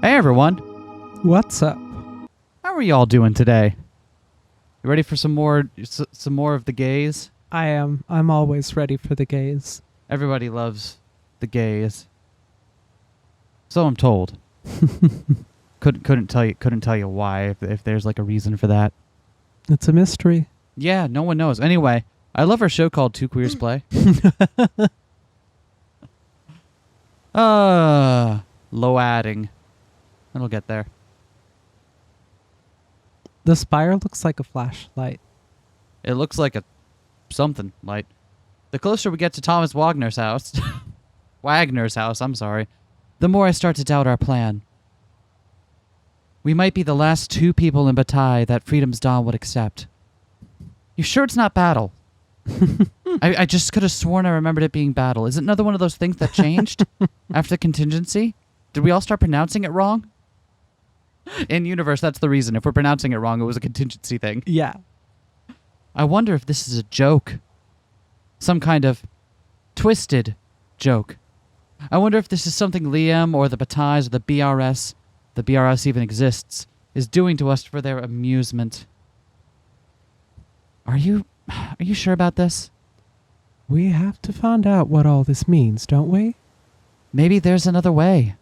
Hey everyone, What's up? how are y'all doing today? You ready for some more of the gays? I am. I'm always ready for the gays. Everybody loves the gays. So I'm told. Couldn't tell you why if there's like a reason for that. It's a mystery. Yeah, no one knows. Anyway, I love our show called Two Queers Play. Low adding. It'll get there. The spire looks like a flashlight. It looks like a something light. The closer we get to Thomas Wagner's house, I'm sorry, the more I start to doubt our plan. We might be the last two people in Bataille that Freedom's Dawn would accept. You sure it's not battle? I just could have sworn I remembered it being battle. Is it another one of those things that changed after contingency? Did we all start pronouncing it wrong? In universe, that's the reason. If we're pronouncing it wrong, it was a contingency thing. Yeah. I wonder if this is a joke. Some kind of twisted joke. I wonder if this is something Liam or the Batailles or the BRS even exists, is doing to us for their amusement. Are you sure about this? We have to find out what all this means, don't we? Maybe there's another way.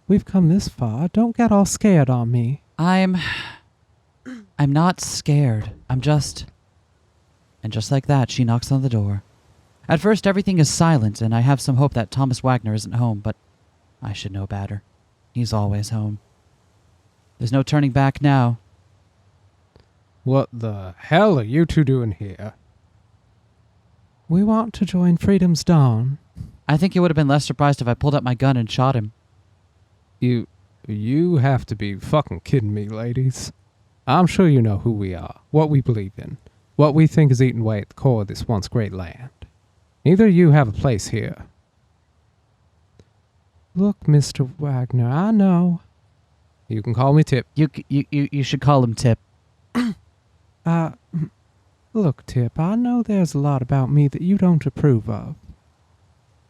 We've come this far. Don't get all scared on me. I'm not scared. And just like that, she knocks on the door. At first, everything is silent, and I have some hope that Thomas Wagner isn't home, but I should know better. He's always home. There's no turning back now. What the hell are you two doing here? We want to join Freedom's Dawn. I think he would have been less surprised if I pulled out my gun and shot him. You have to be fucking kidding me, ladies. I'm sure you know who we are, what we believe in, what we think is eaten away at the core of this once great land. Neither of you have a place here. Look, Mr. Wagner, I know. You can call me Tip. You should call him Tip. Look, Tip, I know there's a lot about me that you don't approve of.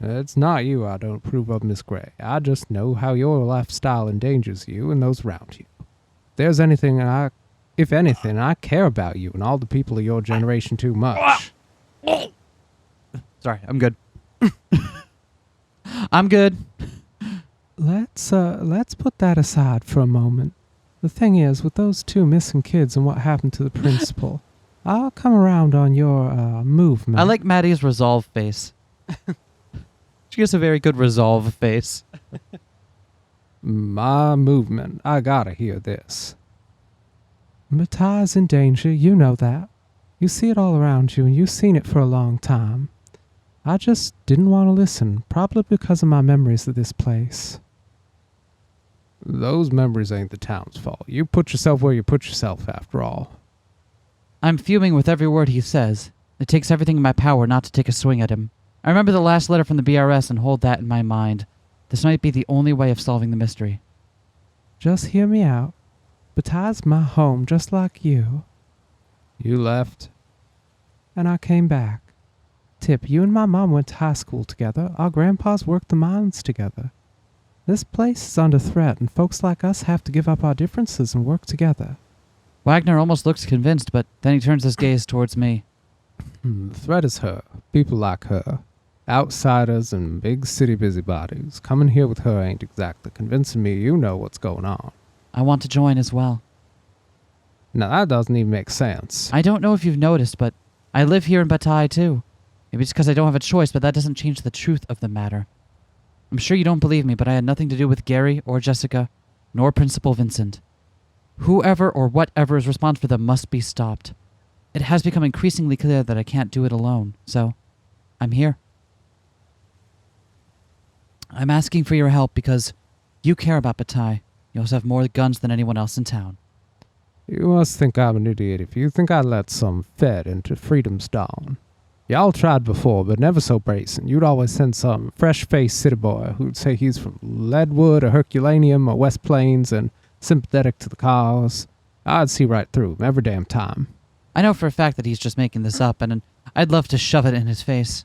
It's not you I don't approve of, Miss Gray. I just know how your lifestyle endangers you and those around you. If anything, I care about you and all the people of your generation too much. Sorry, I'm good. I'm good. Let's put that aside for a moment. The thing is, with those two missing kids and what happened to the principal, I'll come around on your movement. I like Maddie's resolve face. She has a very good resolve face. My movement. I gotta hear this. Bataille's in danger, you know that. You see it all around you, and you've seen it for a long time. I just didn't want to listen, probably because of my memories of this place. Those memories ain't the town's fault. You put yourself where you put yourself, after all. I'm fuming with every word he says. It takes everything in my power not to take a swing at him. I remember the last letter from the BRS and hold that in my mind. This might be the only way of solving the mystery. Just hear me out. Bataille's my home, just like you. You left? And I came back. Tip, you and my mom went to high school together. Our grandpas worked the mines together. This place is under threat, and folks like us have to give up our differences and work together. Wagner almost looks convinced, but then he turns his gaze towards me. The threat is her. People like her. Outsiders and big city busybodies. Coming here with her ain't exactly convincing me you know what's going on. I want to join as well. Now that doesn't even make sense. I don't know if you've noticed, but I live here in Bataille too. Maybe it's because I don't have a choice, but that doesn't change the truth of the matter. I'm sure you don't believe me, but I had nothing to do with Gary or Jessica, nor Principal Vincent. Whoever or whatever is responsible for them must be stopped. It has become increasingly clear that I can't do it alone, so I'm here. I'm asking for your help because you care about Bataille. You also have more guns than anyone else in town. You must think I'm an idiot if you think I'd let some fed into Freedom's Dawn. Y'all tried before, but never so brazen. You'd always send some fresh-faced city boy who'd say he's from Leadwood or Herculaneum or West Plains and sympathetic to the cause. I'd see right through him every damn time. I know for a fact that he's just making this up, and I'd love to shove it in his face.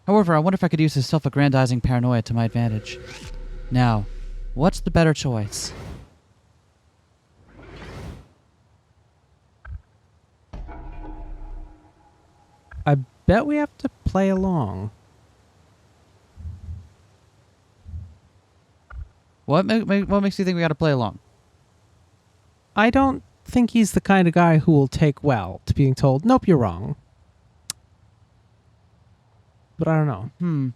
However, I wonder if I could use his self-aggrandizing paranoia to my advantage. Now, What's the better choice? I bet we have to play along. What makes you think we got to play along? I don't think he's the kind of guy who will take well to being told, nope, you're wrong. But I don't know.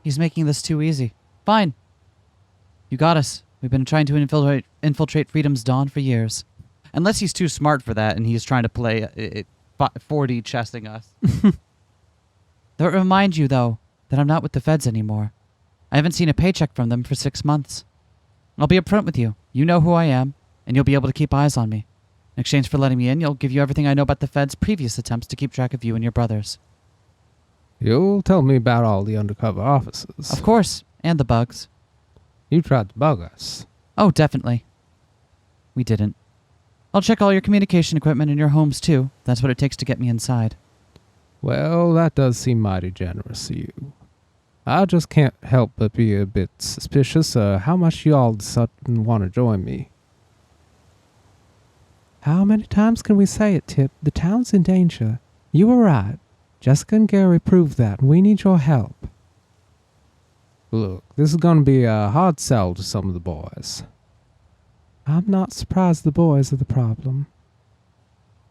He's making this too easy. Fine. You got us. We've been trying to infiltrate Freedom's Dawn for years. Unless he's too smart for that and he's trying to play 4D chessing us. That remind you, though, that I'm not with the feds anymore. I haven't seen a paycheck from them for 6 months. I'll be upfront with you. You know who I am, and you'll be able to keep eyes on me. In exchange for letting me in, you'll give you everything I know about the feds' previous attempts to keep track of you and your brothers. You'll tell me about all the undercover officers. Of course, and the bugs. You tried to bug us. Oh, definitely. We didn't. I'll check all your communication equipment in your homes, too. That's what it takes to get me inside. Well, that does seem mighty generous of you. I just can't help but be a bit suspicious of how much you all suddenly want to join me. How many times can we say it, Tip? The town's in danger. You were right. Jessica and Gary proved that, and we need your help. Look, this is going to be a hard sell to some of the boys. I'm not surprised the boys are the problem.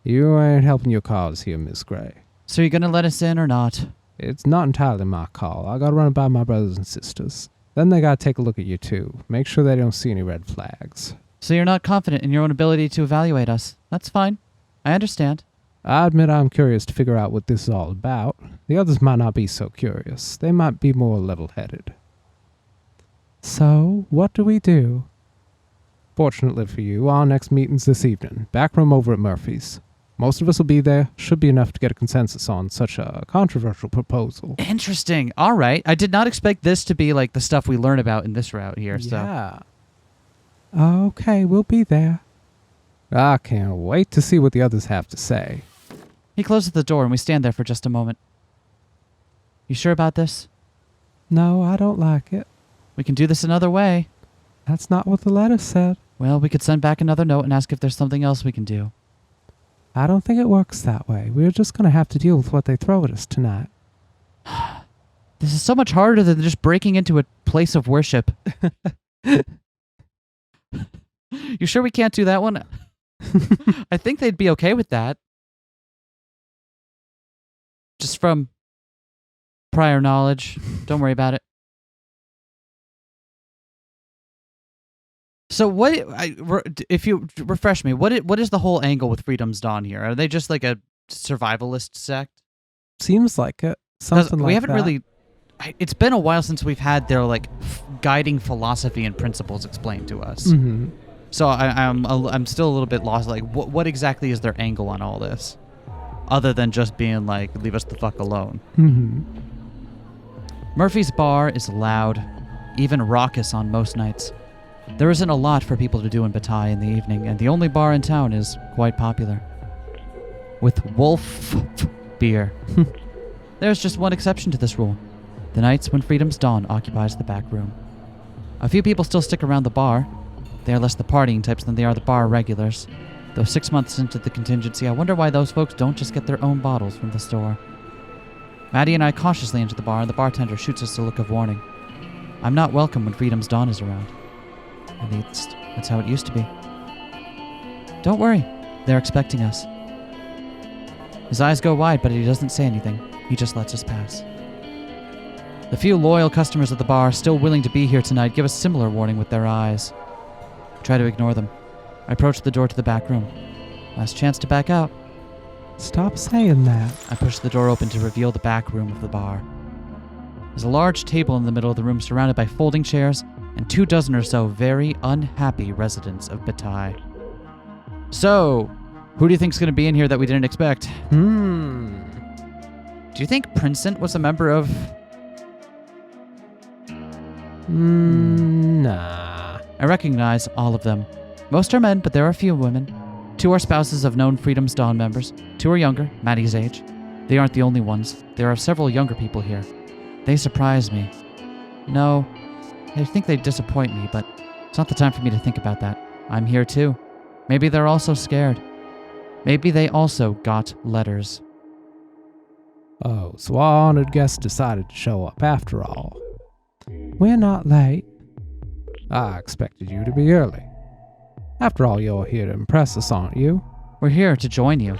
You ain't helping your cause here, Miss Gray. So you're gonna let us in or not? It's not entirely my call. I gotta run it by my brothers and sisters. Then they gotta take a look at you too. Make sure they don't see any red flags. So you're not confident in your own ability to evaluate us. That's fine. I understand. I admit I'm curious to figure out what this is all about. The others might not be so curious. They might be more level-headed. So, what do we do? Fortunately for you, our next meeting's this evening. Back room over at Murphy's. Most of us will be there. Should be enough to get a consensus on such a controversial proposal. Interesting. All right. I did not expect this to be like the stuff we learn about in this route here. Yeah. Okay, we'll be there. I can't wait to see what the others have to say. He closes the door and we stand there for just a moment. You sure about this? No, I don't like it. We can do this another way. That's not what the letter said. Well, we could send back another note and ask if there's something else we can do. I don't think it works that way. We're just going to have to deal with what they throw at us tonight. This is so much harder than just breaking into a place of worship. You sure we can't do that one? I think they'd be okay with that. Just from prior knowledge. Don't worry about it. So if you refresh me, what is the whole angle with Freedom's Dawn here? Are they just like a survivalist sect? Seems like it. Something like that. We haven't really... It's been a while since we've had their like guiding philosophy and principles explained to us. Mm-hmm. So I'm still a little bit lost. Like, what exactly is their angle on all this, other than just being like, leave us the fuck alone? Mm-hmm. Murphy's bar is loud, even raucous on most nights. There isn't a lot for people to do in Bataille in the evening, and the only bar in town is quite popular. With wolf beer. There's just one exception to this rule. The nights when Freedom's Dawn occupies the back room. A few people still stick around the bar. They are less the partying types than they are the bar regulars. Though 6 months into the contingency, I wonder why those folks don't just get their own bottles from the store. Maddie and I cautiously enter the bar, and the bartender shoots us a look of warning. I'm not welcome when Freedom's Dawn is around. At least, that's how it used to be. Don't worry, they're expecting us. His eyes go wide, but he doesn't say anything. He just lets us pass. The few loyal customers at the bar still willing to be here tonight give us similar warning with their eyes. I try to ignore them. I approach the door to the back room. Last chance to back out. Stop saying that. I push the door open to reveal the back room of the bar. There's a large table in the middle of the room surrounded by folding chairs and 24 or so very unhappy residents of Bataille. So, who do you think's going to be in here that we didn't expect? Do you think Princent was a member of... Nah. I recognize all of them. Most are men, but there are a few women. 2 are spouses of known Freedom's Dawn members. 2 are younger, Maddie's age. They aren't the only ones. There are several younger people here. They surprise me. No, I think they'd disappoint me, but it's not the time for me to think about that. I'm here too. Maybe they're also scared. Maybe they also got letters. Oh, so our honored guest decided to show up after all. We're not late. I expected you to be early. After all, you're here to impress us, aren't you? We're here to join you.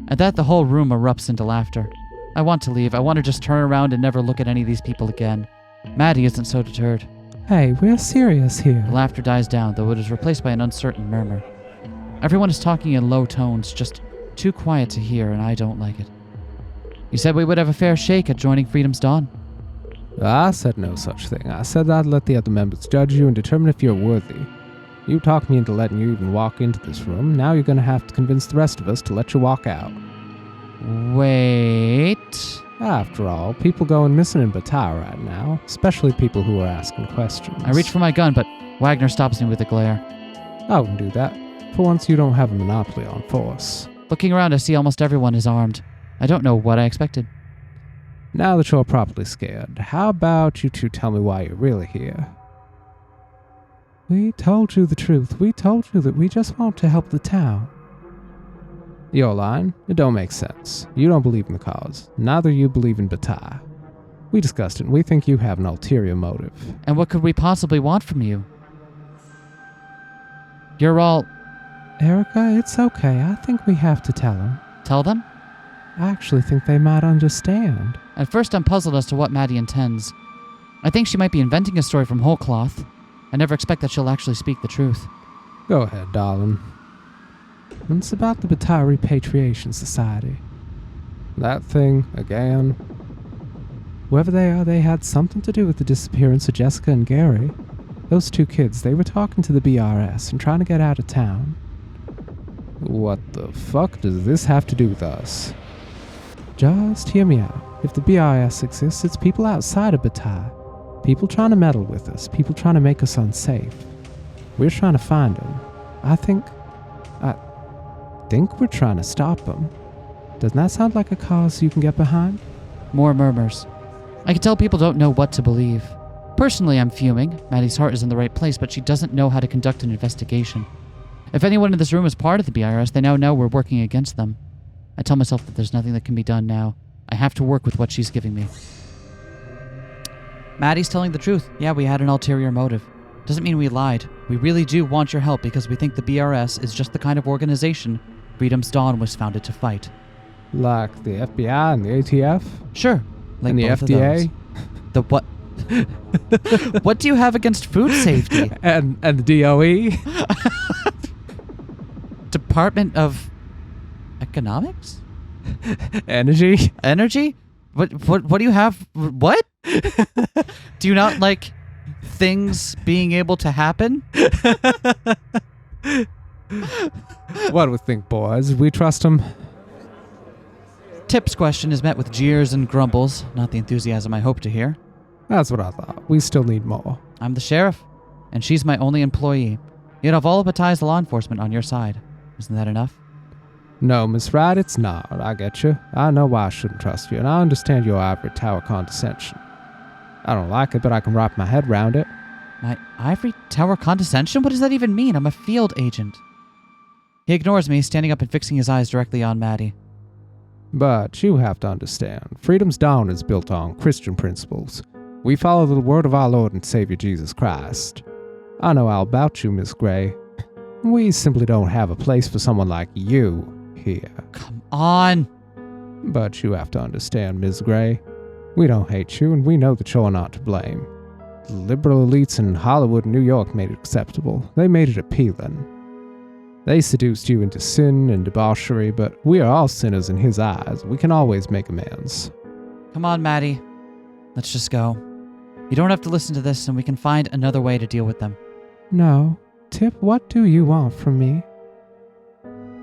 At that, the whole room erupts into laughter. I want to leave. I want to just turn around and never look at any of these people again. Maddie isn't so deterred. Hey, we're serious here. The laughter dies down, though it is replaced by an uncertain murmur. Everyone is talking in low tones, just too quiet to hear, and I don't like it. You said we would have a fair shake at joining Freedom's Dawn. I said no such thing. I said I'd let the other members judge you and determine if you're worthy. You talked me into letting you even walk into this room. Now you're going to have to convince the rest of us to let you walk out. Wait. After all, people going missing in Bataille right now, especially people who are asking questions. I reach for my gun, but Wagner stops me with a glare. I wouldn't do that. For once, you don't have a monopoly on force. Looking around, I see almost everyone is armed. I don't know what I expected. Now that you're properly scared, how about you two tell me why you're really here? We told you the truth. We told you that we just want to help the town. You're lying. It don't make sense. You don't believe in the cause. Neither you believe in Bataille. We discussed it, and we think you have an ulterior motive. And what could we possibly want from you? You're all... Erica, it's okay. I think we have to tell them. Tell them? I actually think they might understand. At first, I'm puzzled as to what Maddie intends. I think she might be inventing a story from whole cloth. I never expect that she'll actually speak the truth. Go ahead, darling. It's about the Bataille Repatriation Society. That thing, again. Whoever they are, they had something to do with the disappearance of Jessica and Gary. Those two kids, they were talking to the BRS and trying to get out of town. What the fuck does this have to do with us? Just hear me out. If the BRS exists, it's people outside of Bataille. People trying to meddle with us. People trying to make us unsafe. We're trying to find them. I think we're trying to stop them. Doesn't that sound like a cause you can get behind? More murmurs. I can tell people don't know what to believe. Personally, I'm fuming. Maddie's heart is in the right place, but she doesn't know how to conduct an investigation. If anyone in this room is part of the BRS, they now know we're working against them. I tell myself that there's nothing that can be done now. I have to work with what she's giving me. Maddie's telling the truth. Yeah, we had an ulterior motive. Doesn't mean we lied. We really do want your help because we think the BRS is just the kind of organization Freedom's Dawn was founded to fight. Like the FBI and the ATF? Sure. Like and the both of FDA? those. The what? What do you have against food safety? and the DOE? Department of Economics? Energy? Energy? What do you have? What? Do you not like things being able to happen? What do we think, boys? We trust him? Tip's question is met with jeers and grumbles, not the enthusiasm I hoped to hear. That's what I thought. We still need more. I'm the sheriff, and she's my only employee. You'd have all of Bataille's law enforcement on your side. Isn't that enough? No, Miss Wright, it's not. I get you. I know why I shouldn't trust you, and I understand your ivory tower condescension. I don't like it, but I can wrap my head around it. My ivory tower condescension? What does that even mean? I'm a field agent. He ignores me, standing up and fixing his eyes directly on Maddie. But you have to understand, Freedom's Dawn is built on Christian principles. We follow the word of our Lord and Savior Jesus Christ. I know all about you, Miss Gray. We simply don't have a place for someone like you here. Come on! But you have to understand, Ms. Gray. We don't hate you, and we know that you're not to blame. The liberal elites in Hollywood and New York made it acceptable. They made it appealing. They seduced you into sin and debauchery, but we are all sinners in his eyes. We can always make amends. Come on, Maddie. Let's just go. You don't have to listen to this, and we can find another way to deal with them. No. Tip, what do you want from me?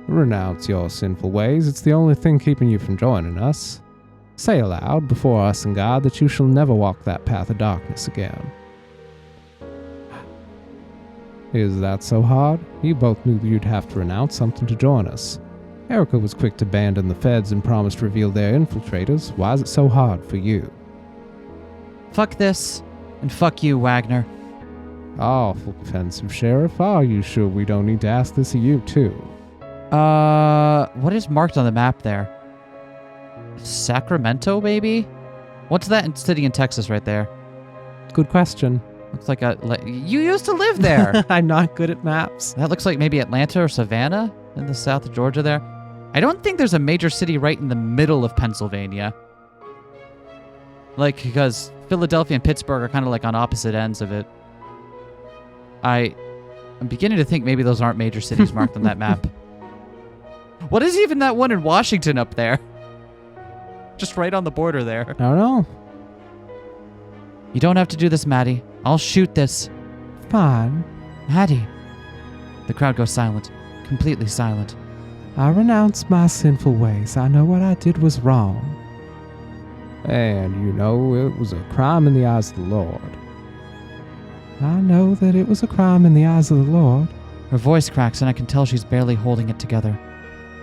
Renounce your sinful ways. It's the only thing keeping you from joining us. Say aloud before us and God that you shall never walk that path of darkness again. Is that so hard? You both knew you'd have to renounce something to join us. Erica was quick to abandon the feds and promised to reveal their infiltrators. Why is it so hard for you? Fuck this. And fuck you, Wagner. Awful offensive, Sheriff. Are you sure we don't need to ask this of you, too? What is marked on the map there? Sacramento, maybe? What's that city in Texas right there? Good question. Looks like you used to live there. I'm not good at maps. That looks like maybe Atlanta or Savannah in the south of Georgia there. I don't think there's a major city right in the middle of Pennsylvania. Like, because Philadelphia and Pittsburgh are kind of like on opposite ends of it. I'm beginning to think maybe those aren't major cities marked on that map. What is even that one in Washington up there? Just right on the border there. I don't know. You don't have to do this, Maddie. I'll shoot this. Fine. Maddie. The crowd goes silent. Completely silent. I renounce my sinful ways. I know what I did was wrong. And you know it was a crime in the eyes of the Lord. I know that it was a crime in the eyes of the Lord. Her voice cracks and I can tell she's barely holding it together.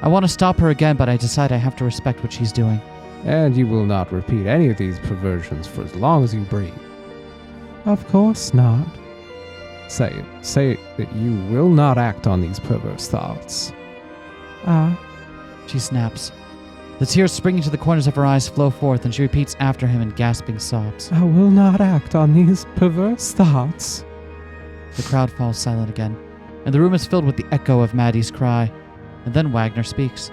I want to stop her again, but I decide I have to respect what she's doing. And you will not repeat any of these perversions for as long as you breathe. Of course not. Say it. Say that you will not act on these perverse thoughts. She snaps. The tears springing to the corners of her eyes flow forth, and she repeats after him in gasping sobs. I will not act on these perverse thoughts. The crowd falls silent again, and the room is filled with the echo of Maddie's cry. And then Wagner speaks.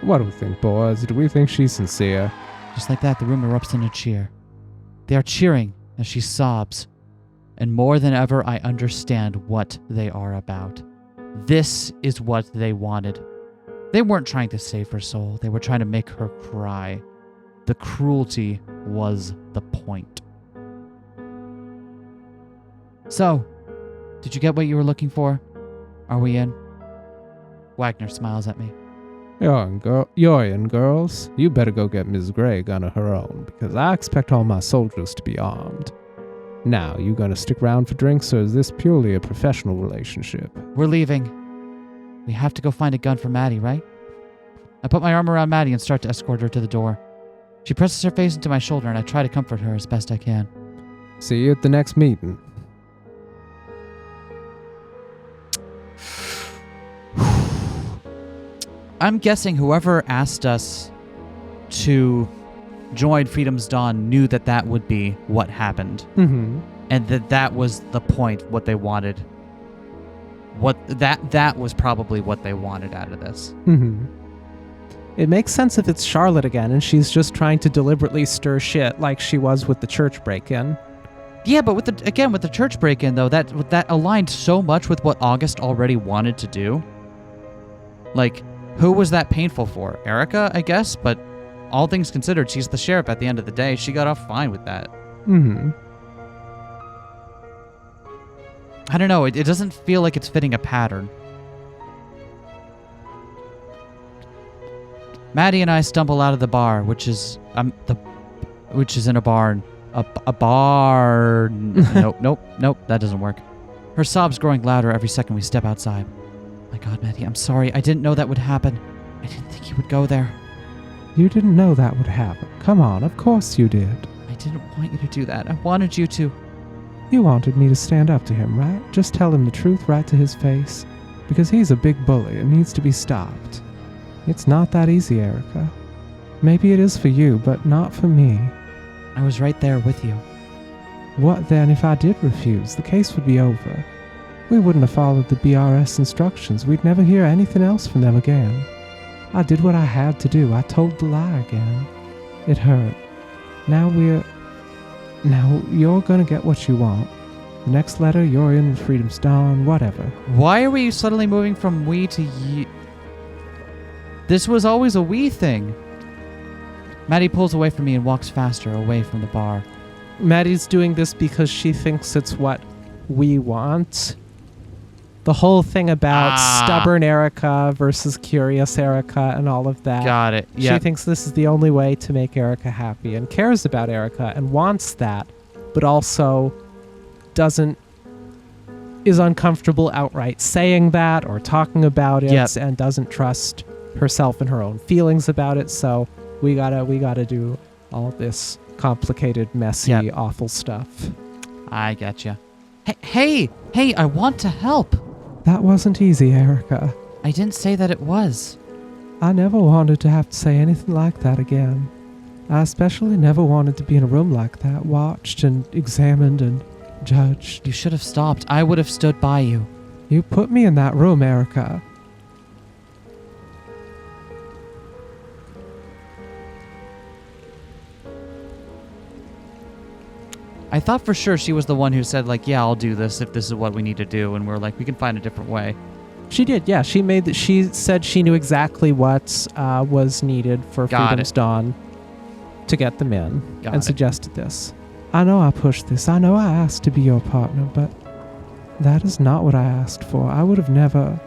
What do we think, boys? Do we think she's sincere? Just like that, the room erupts in a cheer. They are cheering as she sobs. And more than ever, I understand what they are about. This is what they wanted. They weren't trying to save her soul. They were trying to make her cry. The cruelty was the point. So, did you get what you were looking for? Are we in? Wagner smiles at me. You're in, girls. You better go get Ms. Gray gun of her own, because I expect all my soldiers to be armed. Now, you gonna stick around for drinks, or is this purely a professional relationship? We're leaving. We have to go find a gun for Maddie, right? I put my arm around Maddie and start to escort her to the door. She presses her face into my shoulder, and I try to comfort her as best I can. See you at the next meeting. I'm guessing whoever asked us to join Freedom's Dawn knew that that would be what happened. Mm-hmm. And that was the point, what they wanted. That was probably what they wanted out of this. Mm-hmm. It makes sense if it's Charlotte again and she's just trying to deliberately stir shit like she was with the church break-in. Yeah, but with the church break-in though, that aligned so much with what August already wanted to do. Like, who was that painful for? Erica, I guess, but all things considered, she's the sheriff at the end of the day. She got off fine with that. Mm-hmm. I don't know. It doesn't feel like it's fitting a pattern. Maddie and I stumble out of the bar, which is in a barn. A barn. Nope. That doesn't work. Her sobs growing louder every second we step outside. My God, Maddie, I'm sorry. I didn't know that would happen. I didn't think you would go there. You didn't know that would happen. Come on, of course you did. I didn't want you to do that. I wanted you to. You wanted me to stand up to him, right? Just tell him the truth right to his face. Because he's a big bully and needs to be stopped. It's not that easy, Erica. Maybe it is for you, but not for me. I was right there with you. What then if I did refuse? The case would be over. We wouldn't have followed the BRS instructions. We'd never hear anything else from them again. I did what I had to do. I told the lie again. It hurt. Now you're gonna get what you want. The next letter, you're in with Freedom's Dawn, whatever. Why are we suddenly moving from we to ye? This was always a we thing. Maddie pulls away from me and walks faster away from the bar. Maddie's doing this because she thinks it's what we want. The whole thing about stubborn Erica versus curious Erica and all of that. Got it. Yeah. She thinks this is the only way to make Erica happy and cares about Erica and wants that, but also is uncomfortable outright saying that or talking about it and doesn't trust herself and her own feelings about it. So we gotta do all this complicated, messy, awful stuff. I get you. Hey, I want to help. That wasn't easy, Erica. I didn't say that it was. I never wanted to have to say anything like that again. I especially never wanted to be in a room like that, watched and examined and judged. You should have stopped. I would have stood by you. You put me in that room, Erica. I thought for sure she was the one who said, like, yeah, I'll do this if this is what we need to do. And we're like, we can find a different way. She did, yeah. She said she knew exactly what was needed for Got Freedom's it. Dawn to get them in, Got and it. suggested this. I know I pushed this. I know I asked to be your partner, but that is not what I asked for. I would have never...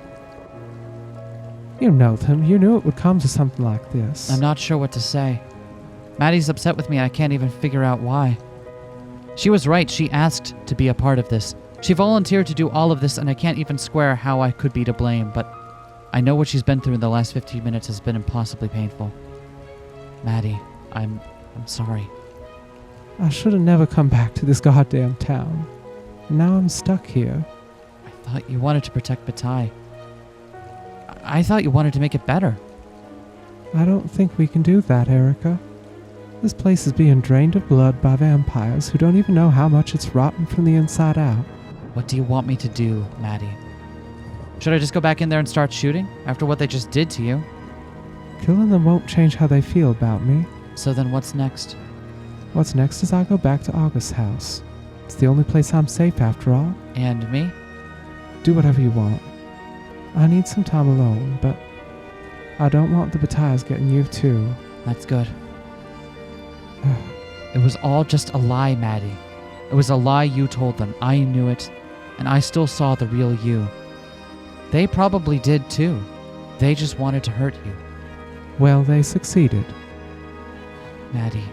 You know them. You knew it would come to something like this. I'm not sure what to say. Maddie's upset with me and I can't even figure out why. She was right. She asked to be a part of this. She volunteered to do all of this and I can't even square how I could be to blame, but I know what she's been through in the last 15 minutes has been impossibly painful. Maddie, I'm sorry. I should have never come back to this goddamn town. Now I'm stuck here. I thought you wanted to protect Bataille. I thought you wanted to make it better. I don't think we can do that, Erica. This place is being drained of blood by vampires who don't even know how much it's rotten from the inside out. What do you want me to do, Maddie? Should I just go back in there and start shooting after what they just did to you? Killing them won't change how they feel about me. So then what's next? What's next is I go back to August's house. It's the only place I'm safe after all. And me? Do whatever you want. I need some time alone, but I don't want the Batailles getting you too. That's good. It was all just a lie, Maddie. It was a lie you told them. I knew it, and I still saw the real you. They probably did too. They just wanted to hurt you. Well, they succeeded. Maddie,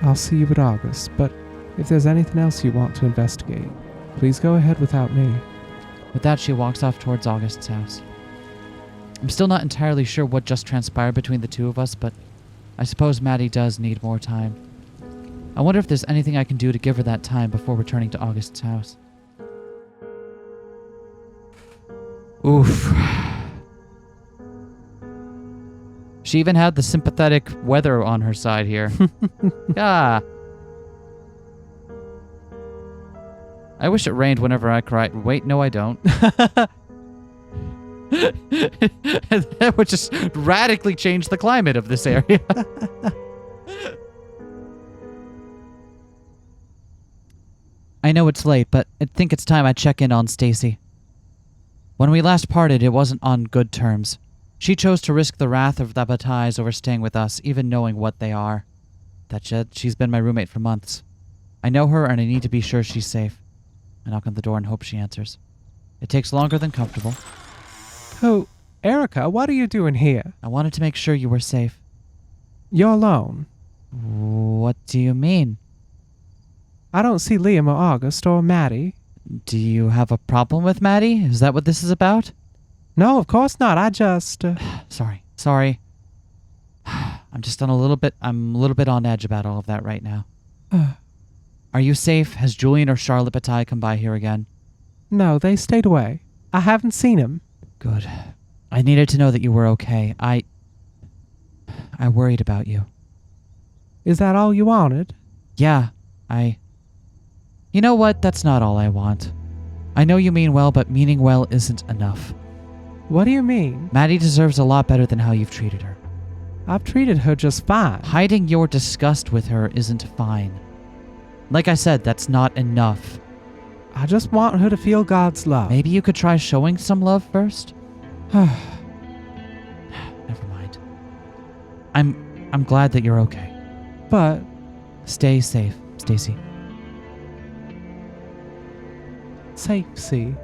I'll see you at August, but if there's anything else you want to investigate, please go ahead without me. with that she walks off towards August's house. I'm still not entirely sure what just transpired between the two of us, but I suppose Maddie does need more time. I wonder if there's anything I can do to give her that time before returning to August's house. Oof. She even had the sympathetic weather on her side here. Yeah. I wish it rained whenever I cried. Wait, no, I don't. That would just radically change the climate of this area. I know it's late, but I think it's time I check in on Stacy. When we last parted, it wasn't on good terms. She chose to risk the wrath of the Batailles over staying with us, even knowing what they are. That said, she's been my roommate for months. I know her, and I need to be sure she's safe. I knock on the door and hope she answers. It takes longer than comfortable. Oh, Erica, what are you doing here? I wanted to make sure you were safe. You're alone. What do you mean? I don't see Liam or August or Maddie. Do you have a problem with Maddie? Is that what this is about? No, of course not. I just... Sorry. I'm a little bit on edge about all of that right now. Are you safe? Has Julian or Charlotte Bataille come by here again? No, they stayed away. I haven't seen him. Good. I needed to know that you were okay. I worried about you. Is that all you wanted? Yeah, You know what? That's not all I want. I know you mean well, but meaning well isn't enough. What do you mean? Maddie deserves a lot better than how you've treated her. I've treated her just fine. Hiding your disgust with her isn't fine. Like I said, that's not enough. I just want her to feel God's love. Maybe you could try showing some love first? Never mind. I'm glad that you're okay. But... Stay safe, Stacy. Safety.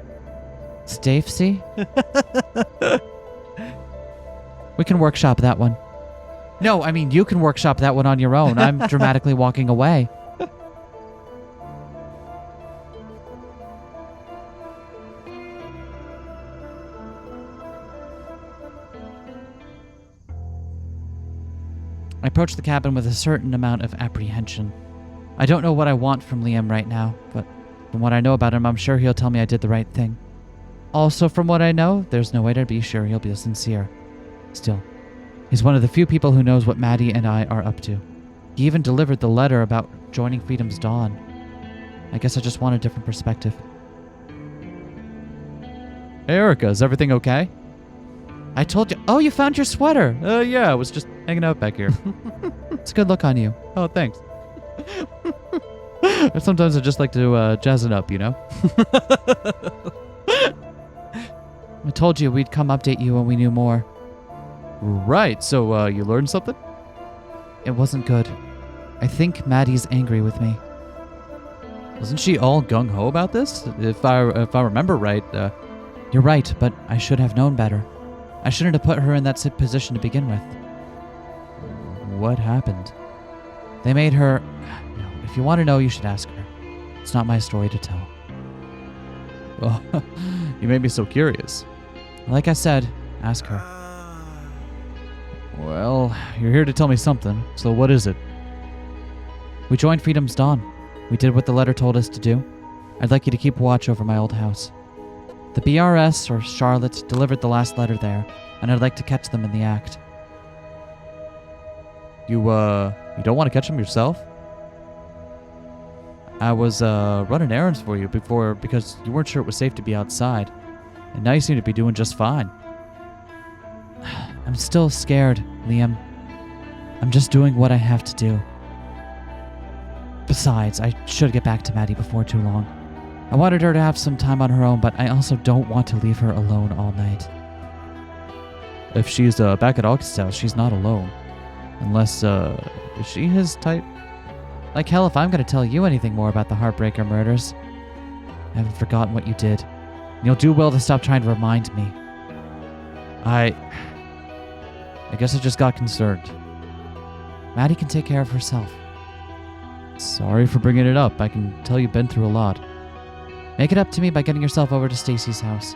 Stacy? We can workshop that one. No, I mean, you can workshop that one on your own. I'm dramatically walking away. I approached the cabin with a certain amount of apprehension. I don't know what I want from Liam right now, but from what I know about him, I'm sure he'll tell me I did the right thing. Also, from what I know, there's no way to be sure he'll be sincere. Still, he's one of the few people who knows what Maddie and I are up to. He even delivered the letter about joining Freedom's Dawn. I guess I just want a different perspective. Hey, Erica, is everything okay? I told you. Oh, you found your sweater. Yeah, I was just hanging out back here. It's a good look on you. Oh, thanks. Sometimes I just like to jazz it up, you know? I told you we'd come update you when we knew more. Right, so you learned something? It wasn't good. I think Maddie's angry with me. Wasn't she all gung-ho about this? If I remember right, You're right, but I should have known better. I shouldn't have put her in that position to begin with. What happened? They made her... No, if you want to know, you should ask her. It's not my story to tell. Well, you made me so curious. Like I said, ask her. Well, you're here to tell me something, so what is it? We joined Freedom's Dawn. We did what the letter told us to do. I'd like you to keep watch over my old house. The BRS, or Charlotte, delivered the last letter there, and I'd like to catch them in the act. You don't want to catch them yourself? I was, running errands for you before because you weren't sure it was safe to be outside. And now you seem to be doing just fine. I'm still scared, Liam. I'm just doing what I have to do. Besides, I should get back to Maddie before too long. I wanted her to have some time on her own, but I also don't want to leave her alone all night. If she's back at August's house, she's not alone. Unless, is she his type? Like hell if I'm going to tell you anything more about the Heartbreaker murders. I haven't forgotten what you did. And you'll do well to stop trying to remind me. I guess I just got concerned. Maddie can take care of herself. Sorry for bringing it up. I can tell you've been through a lot. Make it up to me by getting yourself over to Stacy's house.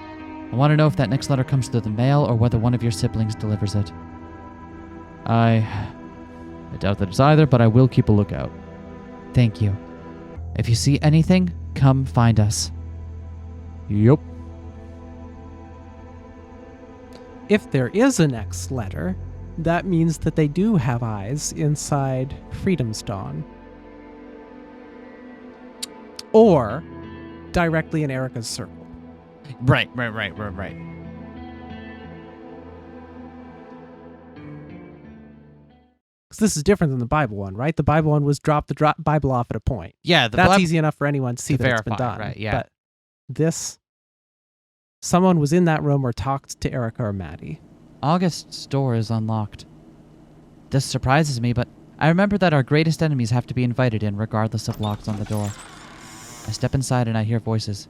I want to know if that next letter comes through the mail or whether one of your siblings delivers it. I doubt that it's either, but I will keep a lookout. Thank you. If you see anything, come find us. Yup. If there is a next letter, that means that they do have eyes inside Freedom's Dawn. Or directly in Erica's circle. Right. Because this is different than the Bible one, right? The Bible one was drop the Bible off at a point. Yeah, that's easy enough for anyone to see that it's been done. Right, yeah. But this, someone was in that room or talked to Erica or Maddie. August's door is unlocked. This surprises me, but I remember that our greatest enemies have to be invited in regardless of locks on the door. I step inside and I hear voices.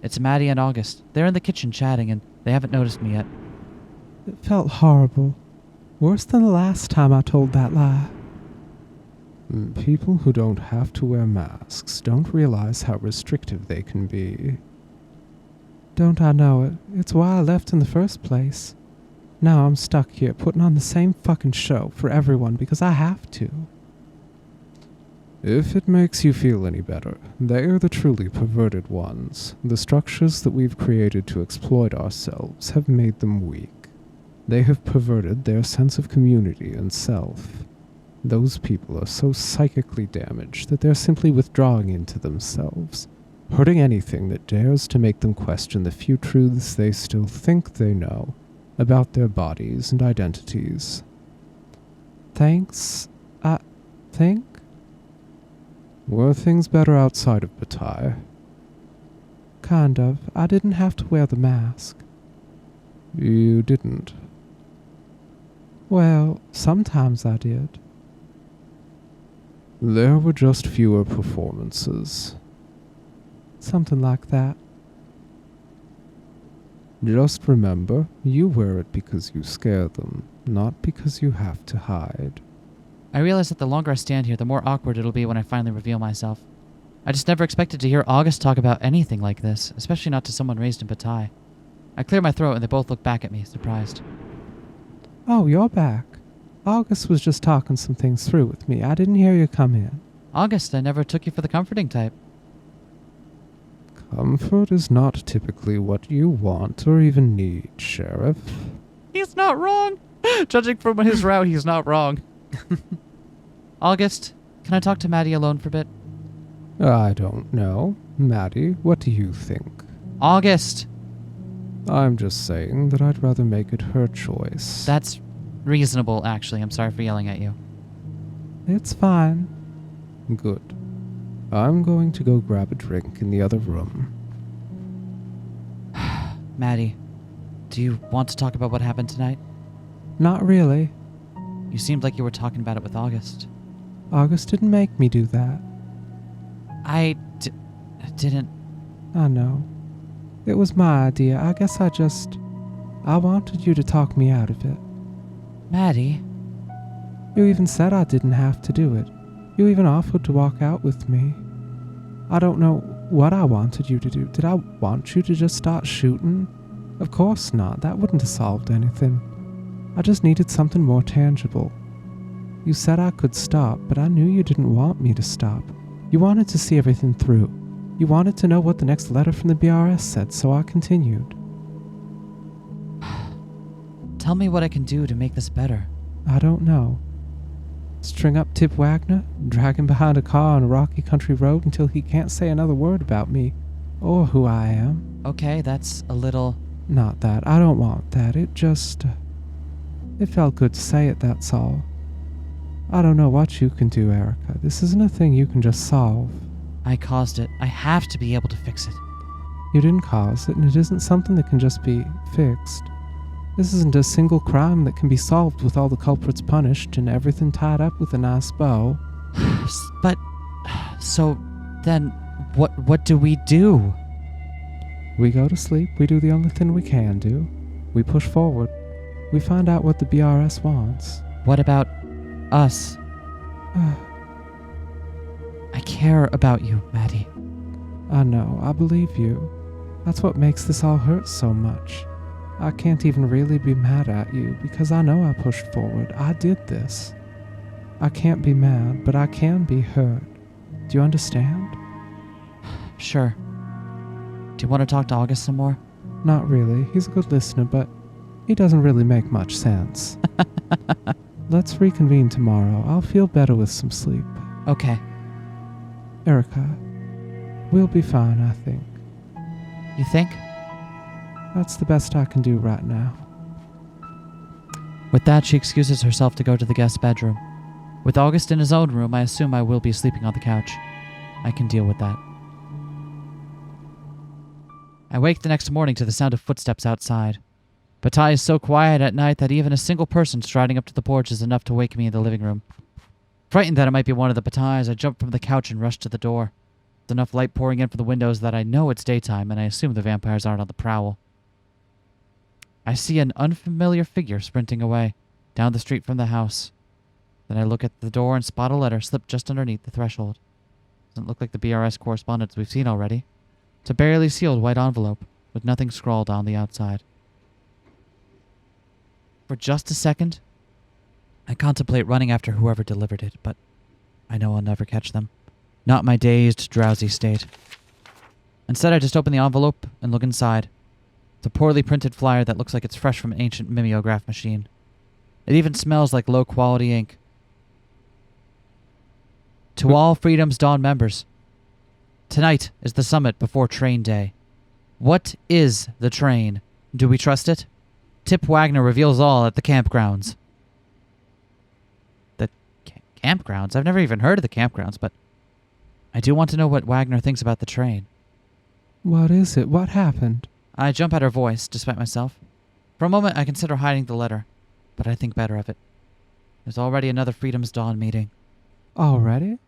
It's Maddie and August. They're in the kitchen chatting and they haven't noticed me yet. It felt horrible. Worse than the last time I told that lie. People who don't have to wear masks don't realize how restrictive they can be. Don't I know it? It's why I left in the first place. Now I'm stuck here putting on the same fucking show for everyone because I have to. If it makes you feel any better, they are the truly perverted ones. The structures that we've created to exploit ourselves have made them weak. They have perverted their sense of community and self. Those people are so psychically damaged that they're simply withdrawing into themselves, hurting anything that dares to make them question the few truths they still think they know about their bodies and identities. Thanks, I think? Were things better outside of Bataille? Kind of. I didn't have to wear the mask. You didn't? Well, sometimes I did. There were just fewer performances. Something like that. Just remember, you wear it because you scare them, not because you have to hide. I realize that the longer I stand here, the more awkward it'll be when I finally reveal myself. I just never expected to hear August talk about anything like this, especially not to someone raised in Bataille. I clear my throat and they both look back at me, surprised. Oh, you're back. August was just talking some things through with me. I didn't hear you come in. August, I never took you for the comforting type. Comfort is not typically what you want or even need, Sheriff. He's not wrong. Judging from his route, he's not wrong. August, can I talk to Maddie alone for a bit? I don't know. Maddie, what do you think? August! I'm just saying that I'd rather make it her choice. That's reasonable, actually. I'm sorry for yelling at you. It's fine. Good. I'm going to go grab a drink in the other room. Maddie, do you want to talk about what happened tonight? Not really. You seemed like you were talking about it with August. August didn't make me do that. I didn't... I know. It was my idea. I guess I wanted you to talk me out of it. Maddie? You even said I didn't have to do it. You even offered to walk out with me. I don't know what I wanted you to do. Did I want you to just start shooting? Of course not. That wouldn't have solved anything. I just needed something more tangible. You said I could stop, but I knew you didn't want me to stop. You wanted to see everything through. You wanted to know what the next letter from the BRS said, so I continued. Tell me what I can do to make this better. I don't know. String up Tip Wagner, drag him behind a car on a rocky country road until he can't say another word about me, or who I am. Okay, that's a little... Not that. I don't want that. It felt good to say it, that's all. I don't know what you can do, Erica. This isn't a thing you can just solve. I caused it. I have to be able to fix it. You didn't cause it, and it isn't something that can just be fixed. This isn't a single crime that can be solved with all the culprits punished and everything tied up with a nice bow. But... So, then, what do we do? We go to sleep. We do the only thing we can do. We push forward. We find out what the BRS wants. What about us? I care about you, Maddie. I know. I believe you. That's what makes this all hurt so much. I can't even really be mad at you because I know I pushed forward. I did this. I can't be mad, but I can be hurt. Do you understand? Sure. Do you want to talk to August some more? Not really. He's a good listener, but he doesn't really make much sense. Let's reconvene tomorrow. I'll feel better with some sleep. Okay. Erica, we'll be fine, I think. You think? That's the best I can do right now. With that, she excuses herself to go to the guest bedroom. With August in his own room, I assume I will be sleeping on the couch. I can deal with that. I wake the next morning to the sound of footsteps outside. Bataille is so quiet at night that even a single person striding up to the porch is enough to wake me in the living room. Frightened that it might be one of the Batailles, I jump from the couch and rush to the door. There's enough light pouring in from the windows that I know it's daytime, and I assume the vampires aren't on the prowl. I see an unfamiliar figure sprinting away, down the street from the house. Then I look at the door and spot a letter slipped just underneath the threshold. Doesn't look like the BRS correspondence we've seen already. It's a barely sealed white envelope, with nothing scrawled on the outside. For just a second, I contemplate running after whoever delivered it, but I know I'll never catch them. Not in my dazed, drowsy state. Instead, I just open the envelope and look inside. It's a poorly printed flyer that looks like it's fresh from an ancient mimeograph machine. It even smells like low-quality ink. To all Freedom's Dawn members, tonight is the summit before train day. What is the train? Do we trust it? Tip Wagner reveals all at the campgrounds. The campgrounds? I've never even heard of the campgrounds, but I do want to know what Wagner thinks about the train. What is it? What happened? I jump at her voice, despite myself. For a moment, I consider hiding the letter, but I think better of it. There's already another Freedom's Dawn meeting. Already?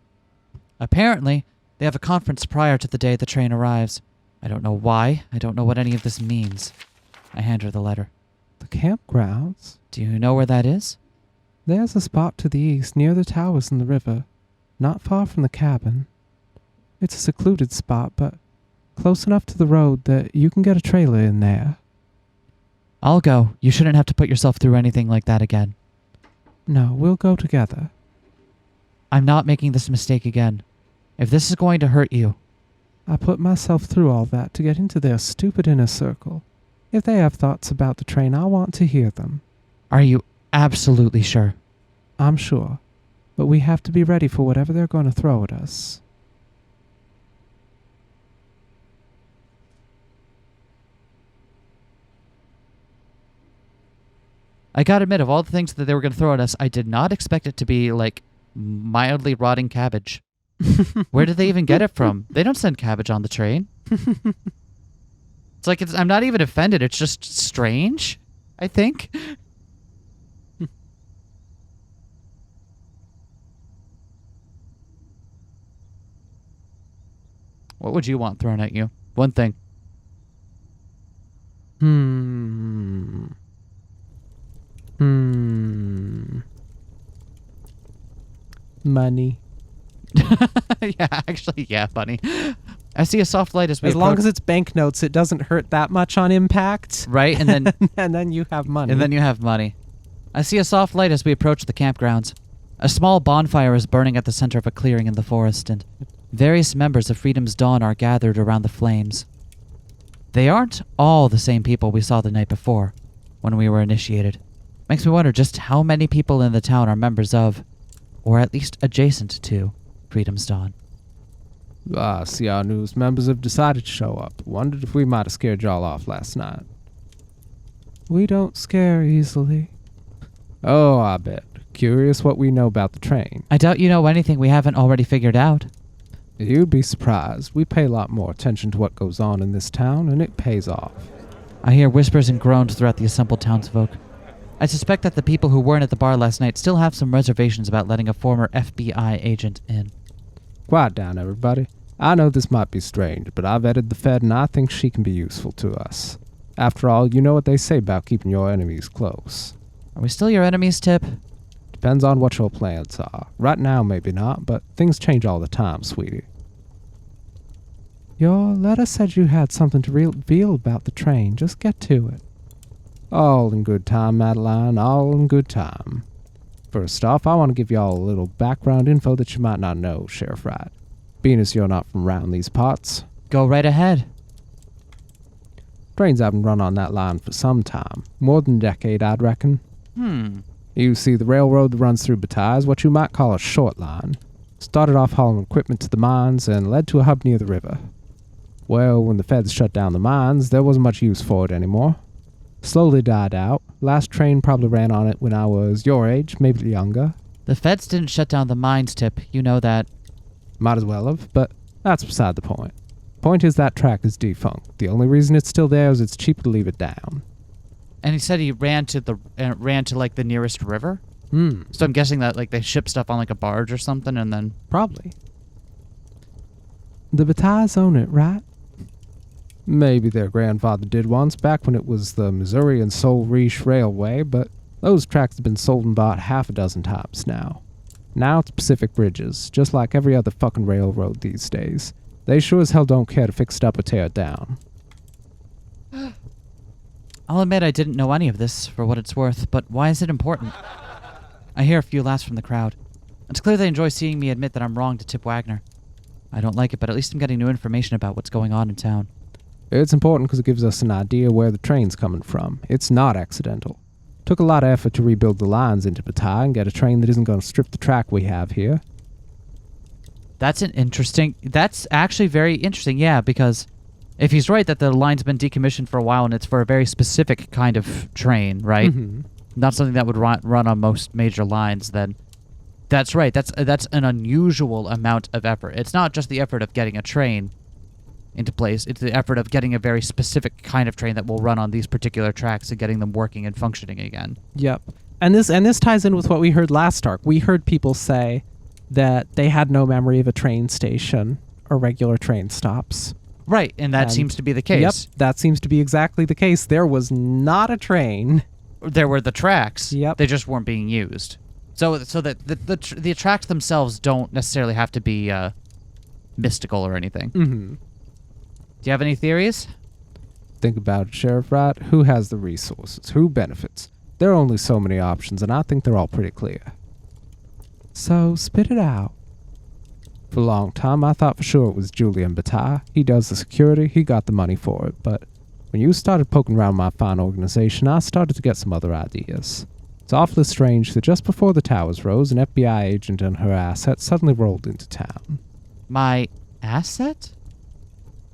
Apparently, they have a conference prior to the day the train arrives. I don't know why. I don't know what any of this means. I hand her the letter. The campgrounds? Do you know where that is? There's a spot to the east near the towers in the river, not far from the cabin. It's a secluded spot, but close enough to the road that you can get a trailer in there. I'll go. You shouldn't have to put yourself through anything like that again. No, we'll go together. I'm not making this mistake again. If this is going to hurt you, I put myself through all that to get into their stupid inner circle. If they have thoughts about the train, I want to hear them. are you absolutely sure? I'm sure. But we have to be ready for whatever they're going to throw at us. I gotta admit, of all the things that they were going to throw at us, I did not expect it to be, like, mildly rotting cabbage. Where did they even get it from? They don't send cabbage on the train. I'm not even offended. It's just strange, I think. What would you want thrown at you? One thing. Money. Yeah, actually, yeah, bunny. I see a soft light as we As long as it's banknotes, it doesn't hurt that much on impact. right, and then And then you have money. and then you have money. I see a soft light as we approach the campgrounds. A small bonfire is burning at the center of a clearing in the forest, and various members of Freedom's Dawn are gathered around the flames. They aren't all the same people we saw the night before, when we were initiated. Makes me wonder just how many people in the town are members of, or at least adjacent to, Freedom's Dawn. See, our news members have decided to show up. Wondered if we might have scared y'all off last night. We don't scare easily. Oh, I bet. Curious what we know about the train. I doubt you know anything we haven't already figured out. You'd be surprised. We pay a lot more attention to what goes on in this town, and it pays off. I hear whispers and groans throughout the assembled townsfolk. I suspect that the people who weren't at the bar last night still have some reservations about letting a former FBI agent in. Quiet down, everybody. I know this might be strange, but I've vetted the Fed, and I think she can be useful to us. After all, you know what they say about keeping your enemies close. Are we still your enemies, Tip? Depends on what your plans are. Right now, maybe not, but things change all the time, sweetie. Your letter said you had something to reveal about the train. Just get to it. All in good time, Madeline, all in good time. First off, I want to give y'all a little background info that you might not know, Sheriff Wright. Being as you're not from around these parts. Go right ahead. Trains haven't run on that line for some time. More than a decade, I'd reckon. You see, the railroad that runs through Bataille is what you might call a short line. Started off hauling equipment to the mines and led to a hub near the river. Well, when the feds shut down the mines, there wasn't much use for it anymore. Slowly died out. Last train probably ran on it when I was your age, maybe younger. The feds didn't shut down the mines, Tip. You know that. Might as well have, but that's beside the point. Point is that track is defunct. The only reason it's still there is it's cheaper to leave it down. And he said he ran to the nearest river. Hmm. So I'm guessing that like they ship stuff on like a barge or something, and then Probably. The Batailles own it, right? Maybe their grandfather did once, back when it was the Missouri and Soul Riche Railway, but those tracks have been sold and bought half a dozen times now. Now it's Pacific Bridges, just like every other fucking railroad these days. They sure as hell don't care to fix it up or tear it down. I'll admit I didn't know any of this for what it's worth, but why is it important? I hear a few laughs from the crowd. It's clear they enjoy seeing me admit that I'm wrong to Tip Wagner. I don't like it, but at least I'm getting new information about what's going on in town. It's important because it gives us an idea where the train's coming from. It's not accidental. Took a lot of effort to rebuild the lines into Bataille and get a train that isn't going to strip the track we have here. That's actually very interesting, yeah, because if he's right that the line's been decommissioned for a while and it's for a very specific kind of train, right? Mm-hmm. Not something that would run on most major lines, then that's right. That's an unusual amount of effort. It's not just the effort of getting a train into place. It's the effort of getting a very specific kind of train that will run on these particular tracks and getting them working and functioning again. Yep. And this ties in with what we heard last arc. We heard people say that they had no memory of a train station or regular train stops. Right, and that seems to be the case. Yep, that seems to be exactly the case. There was not a train. There were the tracks. Yep. They just weren't being used. So that the tracks themselves don't necessarily have to be mystical or anything. Mm-hmm. Do you have any theories? Think about it, Sheriff Wright. Who has the resources? Who benefits? There are only so many options, and I think they're all pretty clear. So, spit it out. For a long time, I thought for sure it was Julian Bataille. He does the security, he got the money for it, but when you started poking around my fine organization, I started to get some other ideas. It's awfully strange that just before the towers rose, an FBI agent and her asset suddenly rolled into town. My asset?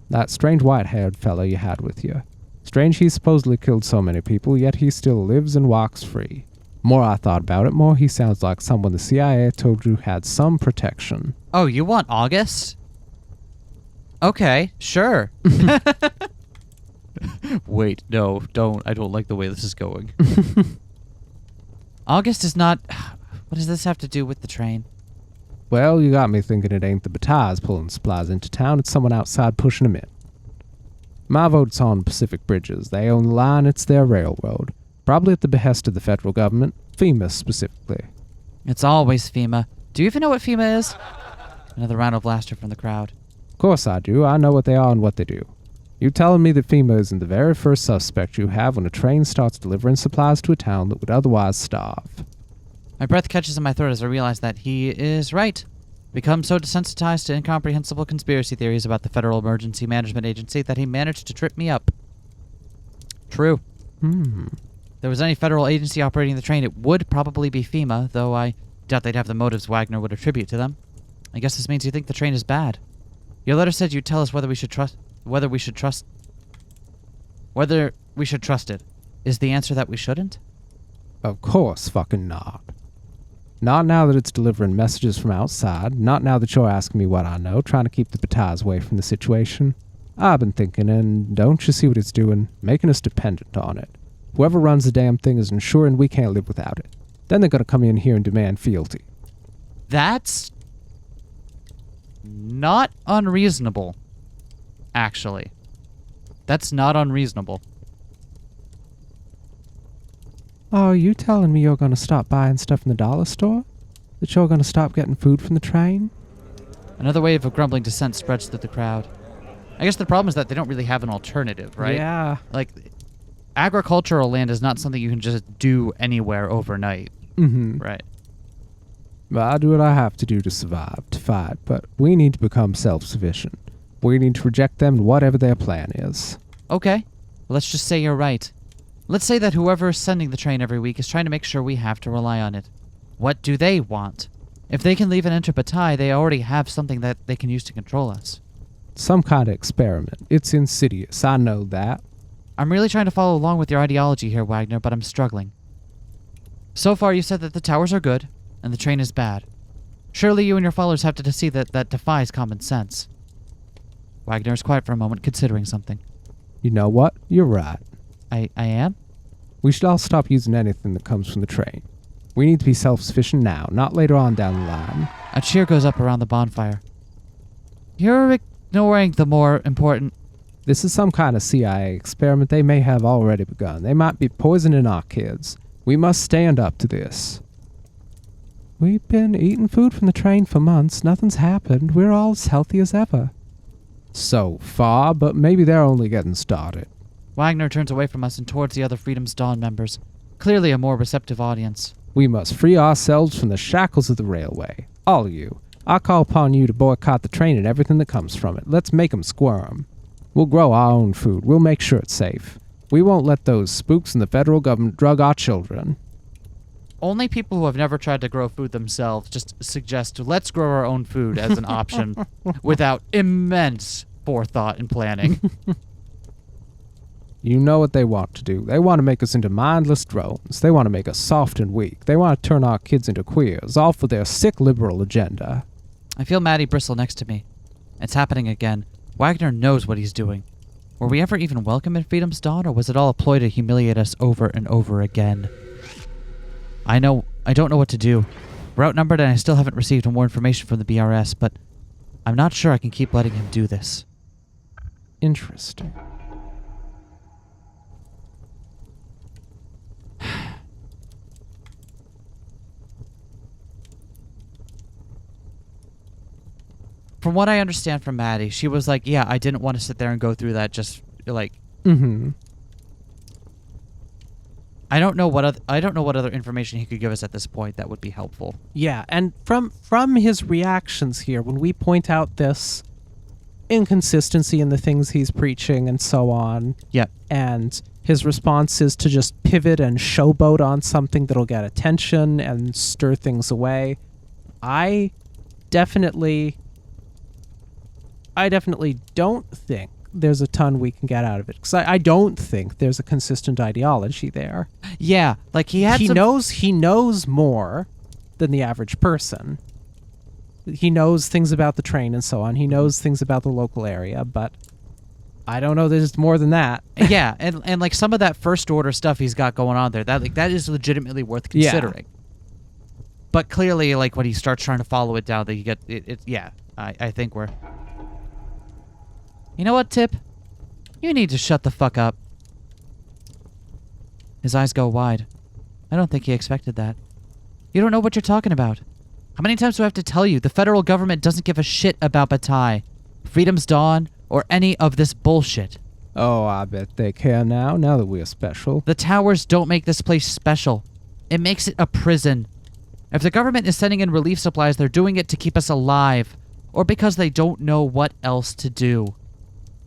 That strange white-haired fellow you had with you. Strange he supposedly killed so many people, yet he still lives and walks free. More I thought about it, more he sounds like someone the CIA told you had some protection. Oh, you want August? Okay, sure. Wait, no, don't. I don't like the way this is going. August is not... What does this have to do with the train? Well, you got me thinking it ain't the Batailles pulling supplies into town, it's someone outside pushing them in. My vote's on Pacific Bridges. They own the line, it's their railroad. Probably at the behest of the federal government, FEMA specifically. It's always FEMA. Do you even know what FEMA is? Another round of laughter from the crowd. Of course I do, I know what they are and what they do. You telling me that FEMA isn't the very first suspect you have when a train starts delivering supplies to a town that would otherwise starve? My breath catches in my throat as I realize that he is right. Become so desensitized to incomprehensible conspiracy theories about the Federal Emergency Management Agency that he managed to trip me up. True. If there was any federal agency operating the train, it would probably be FEMA, though I doubt they'd have the motives Wagner would attribute to them. I guess this means you think the train is bad. Your letter said you'd tell us whether we should trust it. Is the answer that we shouldn't? Of course fucking not. Not now that it's delivering messages from outside, not now that you're asking me what I know, trying to keep the Batailles away from the situation. I've been thinking, and don't you see what it's doing? Making us dependent on it. Whoever runs the damn thing is ensuring we can't live without it. Then they're gonna come in here and demand fealty. That's not unreasonable, actually. That's not unreasonable. Oh, you telling me you're gonna stop buying stuff in the dollar store? That you're gonna stop getting food from the train? Another wave of grumbling dissent spreads through the crowd. I guess the problem is that they don't really have an alternative, right? Yeah. Like, agricultural land is not something you can just do anywhere overnight. Right. Well, I do what I have to do to survive, to fight, but we need to become self-sufficient. We need to reject them and whatever their plan is. Okay. Let's just say you're right. Let's say that whoever is sending the train every week is trying to make sure we have to rely on it. What do they want? If they can leave and enter Bataille, they already have something that they can use to control us. Some kind of experiment. It's insidious, I know that. I'm really trying to follow along with your ideology here, Wagner, but I'm struggling. So far, you said that the towers are good, and the train is bad. Surely you and your followers have to see that defies common sense. Wagner is quiet for a moment, considering something. You know what? You're right. I am? We should all stop using anything that comes from the train. We need to be self-sufficient now, not later on down the line. A cheer goes up around the bonfire. You're ignoring the more important... This is some kind of CIA experiment they may have already begun. They might be poisoning our kids. We must stand up to this. We've been eating food from the train for months. Nothing's happened. We're all as healthy as ever. So far, but maybe they're only getting started. Wagner turns away from us and towards the other Freedom's Dawn members. Clearly a more receptive audience. We must free ourselves from the shackles of the railway. All of you. I call upon you to boycott the train and everything that comes from it. Let's make 'em squirm. We'll grow our own food. We'll make sure it's safe. We won't let those spooks in the federal government drug our children. Only people who have never tried to grow food themselves just suggest let's grow our own food as an option without immense forethought and planning. You know what they want to do. They want to make us into mindless drones. They want to make us soft and weak. They want to turn our kids into queers, all for their sick liberal agenda. I feel Maddie bristle next to me. It's happening again. Wagner knows what he's doing. Were we ever even welcome in Freedom's Dawn, or was it all a ploy to humiliate us over and over again? I don't know what to do. We're outnumbered and I still haven't received more information from the BRS, but I'm not sure I can keep letting him do this. Interesting. From what I understand from Maddie, she was like, yeah, I didn't want to sit there and go through that just, like... I don't know what other information he could give us at this point that would be helpful. Yeah, and from his reactions here, when we point out this inconsistency in the things he's preaching and so on, Yep. and his response is to just pivot and showboat on something that'll get attention and stir things away. I definitely don't think there's a ton we can get out of it, because I don't think there's a consistent ideology there. Yeah, like he knows more than the average person. He knows things about the train and so on. He knows things about the local area, but I don't know there's more than that. Yeah, and like some of that first order stuff he's got going on there, that is legitimately worth considering. But clearly, like when he starts trying to follow it down, that you get it. Yeah, I think we're. You know what, Tip? You need to shut the fuck up. His eyes go wide. I don't think he expected that. You don't know what you're talking about. How many times do I have to tell you the federal government doesn't give a shit about Bataille, Freedom's Dawn, or any of this bullshit? Oh, I bet they care now that we're special. The towers don't make this place special. It makes it a prison. If the government is sending in relief supplies, they're doing it to keep us alive, or because they don't know what else to do.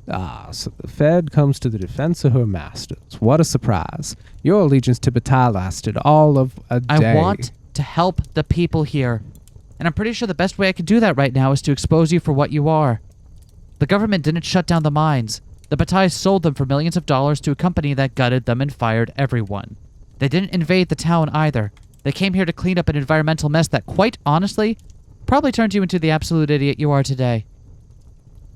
Ah, so the Fed comes to the defense of her masters. What a surprise. Your allegiance to Bataille lasted all of a day. I want to help the people here, and I'm pretty sure the best way I can do that right now is to expose you for what you are. The government didn't shut down the mines. The Bataille sold them for millions of dollars to a company that gutted them and fired everyone. They didn't invade the town either. They came here to clean up an environmental mess that, quite honestly, probably turned you into the absolute idiot you are today.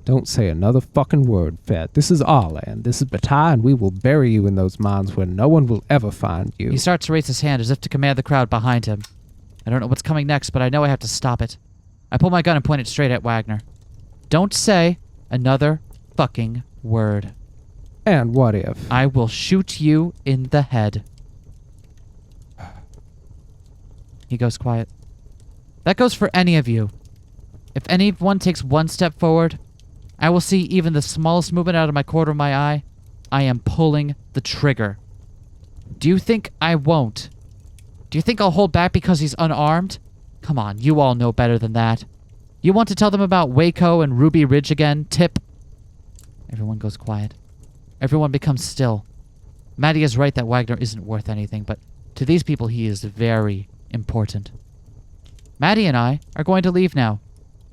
Don't say another fucking word, Fed. This is our land. This is Bataille, and we will bury you in those mines where no one will ever find you. He starts to raise his hand as if to command the crowd behind him. I don't know what's coming next, but I know I have to stop it. I pull my gun and point it straight at Wagner. Don't say another fucking word. And what if? I will shoot you in the head. He goes quiet. That goes for any of you. If anyone takes one step forward, I will see even the smallest movement out of my corner of my eye. I am pulling the trigger. Do you think I won't? Do you think I'll hold back because he's unarmed? Come on, you all know better than that. You want to tell them about Waco and Ruby Ridge again, Tip? Everyone goes quiet. Everyone becomes still. Maddie is right that Wagner isn't worth anything, but to these people he is very important. Maddie and I are going to leave now.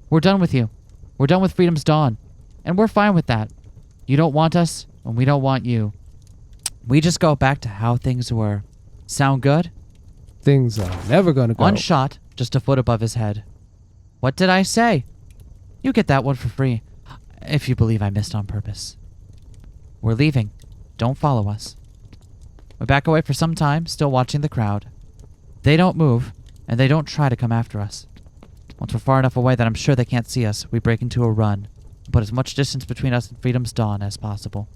We're done with you. We're done with Freedom's Dawn. And we're fine with that. You don't want us, and we don't want you. We just go back to how things were. Sound good? Things are never gonna go. One shot, just a foot above his head. What did I say? You get that one for free, if you believe I missed on purpose. We're leaving. Don't follow us. We back away for some time, still watching the crowd. They don't move, and they don't try to come after us. Once we're far enough away that I'm sure they can't see us, we break into a run. Put as much distance between us and Freedom's Dawn as possible.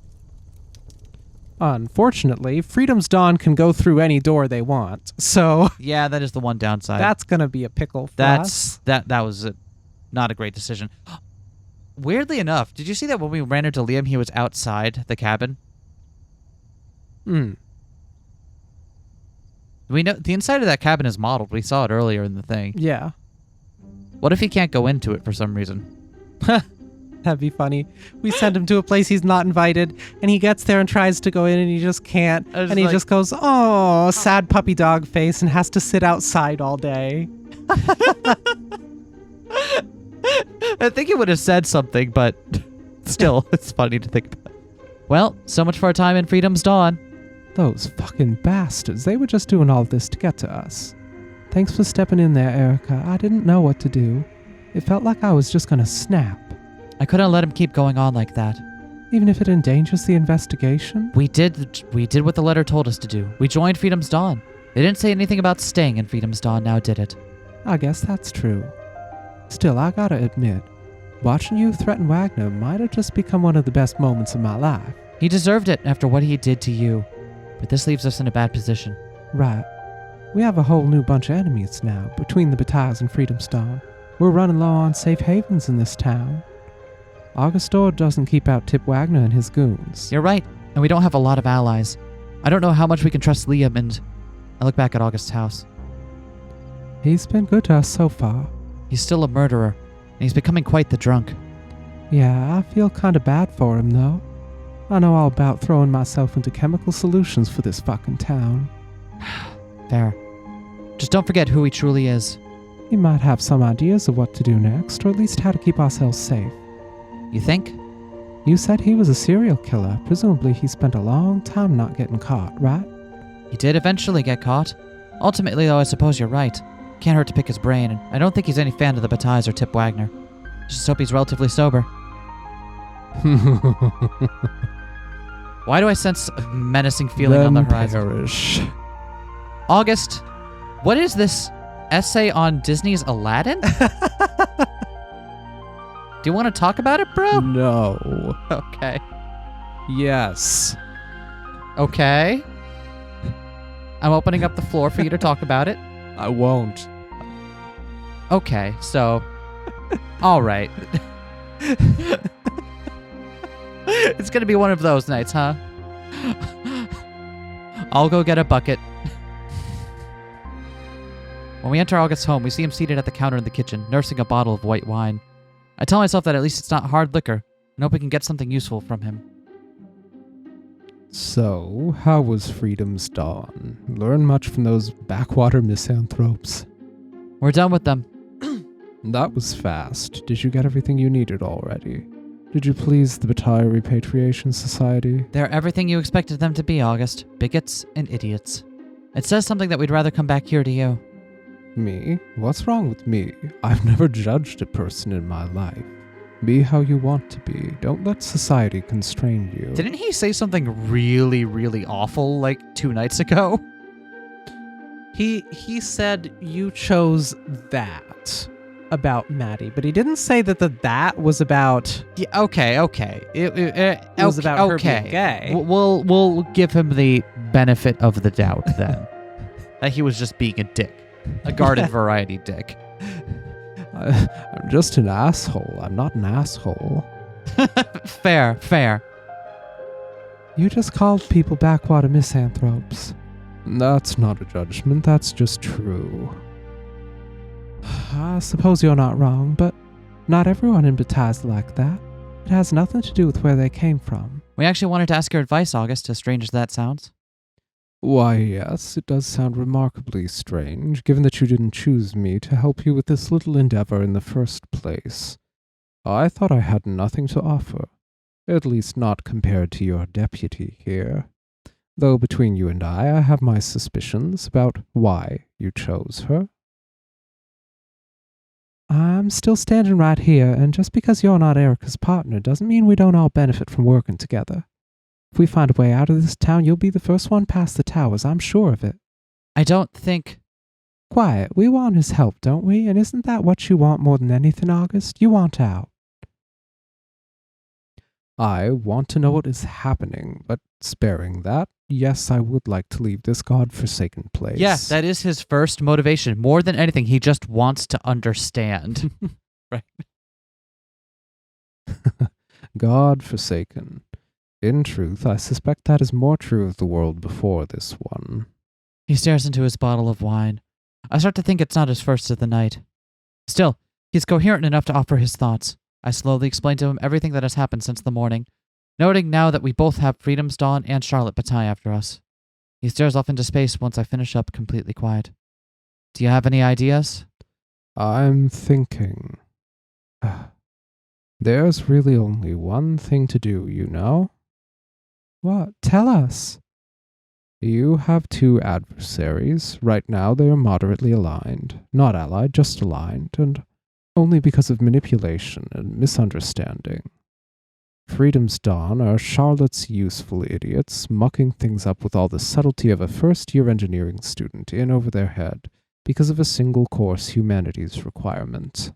Unfortunately, Freedom's Dawn can go through any door they want, so Yeah, that is the one downside. that's gonna be a pickle for us. That was not a great decision. Weirdly enough, did you see that when we ran into Liam, he was outside the cabin? We know the inside of that cabin is modeled. We saw it earlier in the thing. Yeah, What if he can't go into it for some reason? that'd be funny. We send him to a place he's not invited, and he gets there and tries to go in, and he just can't. I was And he like- just goes, "Oh, sad puppy dog face," and has to sit outside all day. I think he would have said something, but still, it's funny to think about. Well, so much for our time in Freedom's Dawn. Those fucking bastards. They were just doing all this to get to us. Thanks for stepping in there, Erica. I didn't know what to do. It felt like I was just gonna snap. I couldn't let him keep going on like that. Even if it endangers the investigation? We did what the letter told us to do. We joined Freedom's Dawn. They didn't say anything about staying in Freedom's Dawn, now did it? I guess that's true. Still, I gotta admit, watching you threaten Wagner might have just become one of the best moments of my life. He deserved it after what he did to you. But this leaves us in a bad position. Right. We have a whole new bunch of enemies now, between the Batailles and Freedom's Dawn. We're running low on safe havens in this town. Augustor doesn't keep out Tip Wagner and his goons. You're right, and we don't have a lot of allies. I don't know how much we can trust Liam, and I look back at August's house. He's been good to us so far. He's still a murderer, and he's becoming quite the drunk. Yeah, I feel kinda bad for him, though. I know all about throwing myself into chemical solutions for this fucking town. Fair. Just don't forget who he truly is. He might have some ideas of what to do next, or at least how to keep ourselves safe. You think? You said he was a serial killer. Presumably he spent a long time not getting caught, right? He did eventually get caught. Ultimately, though, I suppose you're right. Can't hurt to pick his brain, and I don't think he's any fan of the Batailles or Tip Wagner. Just hope he's relatively sober. Why do I sense a menacing feeling on the horizon? Perish. August, what is this essay on Disney's Aladdin? Do you want to talk about it, bro? No. Okay. Yes. Okay. I'm opening up the floor for you to talk about it. I won't. Okay, so... all right. It's gonna be one of those nights, huh? I'll go get a bucket. When we enter August's home, we see him seated at the counter in the kitchen, nursing a bottle of white wine. I tell myself that at least it's not hard liquor, and hope we can get something useful from him. So, how was Freedom's Dawn? Learn much from those backwater misanthropes? We're done with them. That was fast. Did you get everything you needed already? Did you please the Bataille Repatriation Society? They're everything you expected them to be, August. Bigots and idiots. It says something that we'd rather come back here to you. Me? What's wrong with me? I've never judged a person in my life. Be how you want to be. Don't let society constrain you. Didn't he say something really, really awful like 2 nights ago? He said you chose that about Maddie, but he didn't say that that was about... Yeah, okay. It was about her being gay. We'll give him the benefit of the doubt then. That he was just being a dick. A garden variety dick. I'm just an asshole. I'm not an asshole. Fair. You just called people backwater misanthropes. That's not a judgment. That's just true. I suppose you're not wrong, but not everyone in Bataille's like that. It has nothing to do with where they came from. We actually wanted to ask your advice, August, as strange as that sounds. Why, yes, it does sound remarkably strange, given that you didn't choose me to help you with this little endeavor in the first place. I thought I had nothing to offer, at least not compared to your deputy here. Though between you and I have my suspicions about why you chose her. I'm still standing right here, and just because you're not Erica's partner doesn't mean we don't all benefit from working together. If we find a way out of this town, you'll be the first one past the towers, I'm sure of it. I don't think... Quiet, we want his help, don't we? And isn't that what you want more than anything, August? You want out. I want to know what is happening, but sparing that, yes, I would like to leave this godforsaken place. Yeah, that is his first motivation. More than anything, he just wants to understand. Right. Godforsaken. In truth, I suspect that is more true of the world before this one. He stares into his bottle of wine. I start to think it's not his first of the night. Still, he's coherent enough to offer his thoughts. I slowly explain to him everything that has happened since the morning, noting now that we both have Freedom's Dawn and Charlotte Bataille after us. He stares off into space once I finish up completely quiet. Do you have any ideas? I'm thinking. There's really only one thing to do, you know? What? Tell us. You have 2 adversaries. Right now they are moderately aligned. Not allied, just aligned, and only because of manipulation and misunderstanding. Freedom's Dawn are Charlotte's useful idiots, mucking things up with all the subtlety of a first-year engineering student in over their head because of a single-course humanities requirement.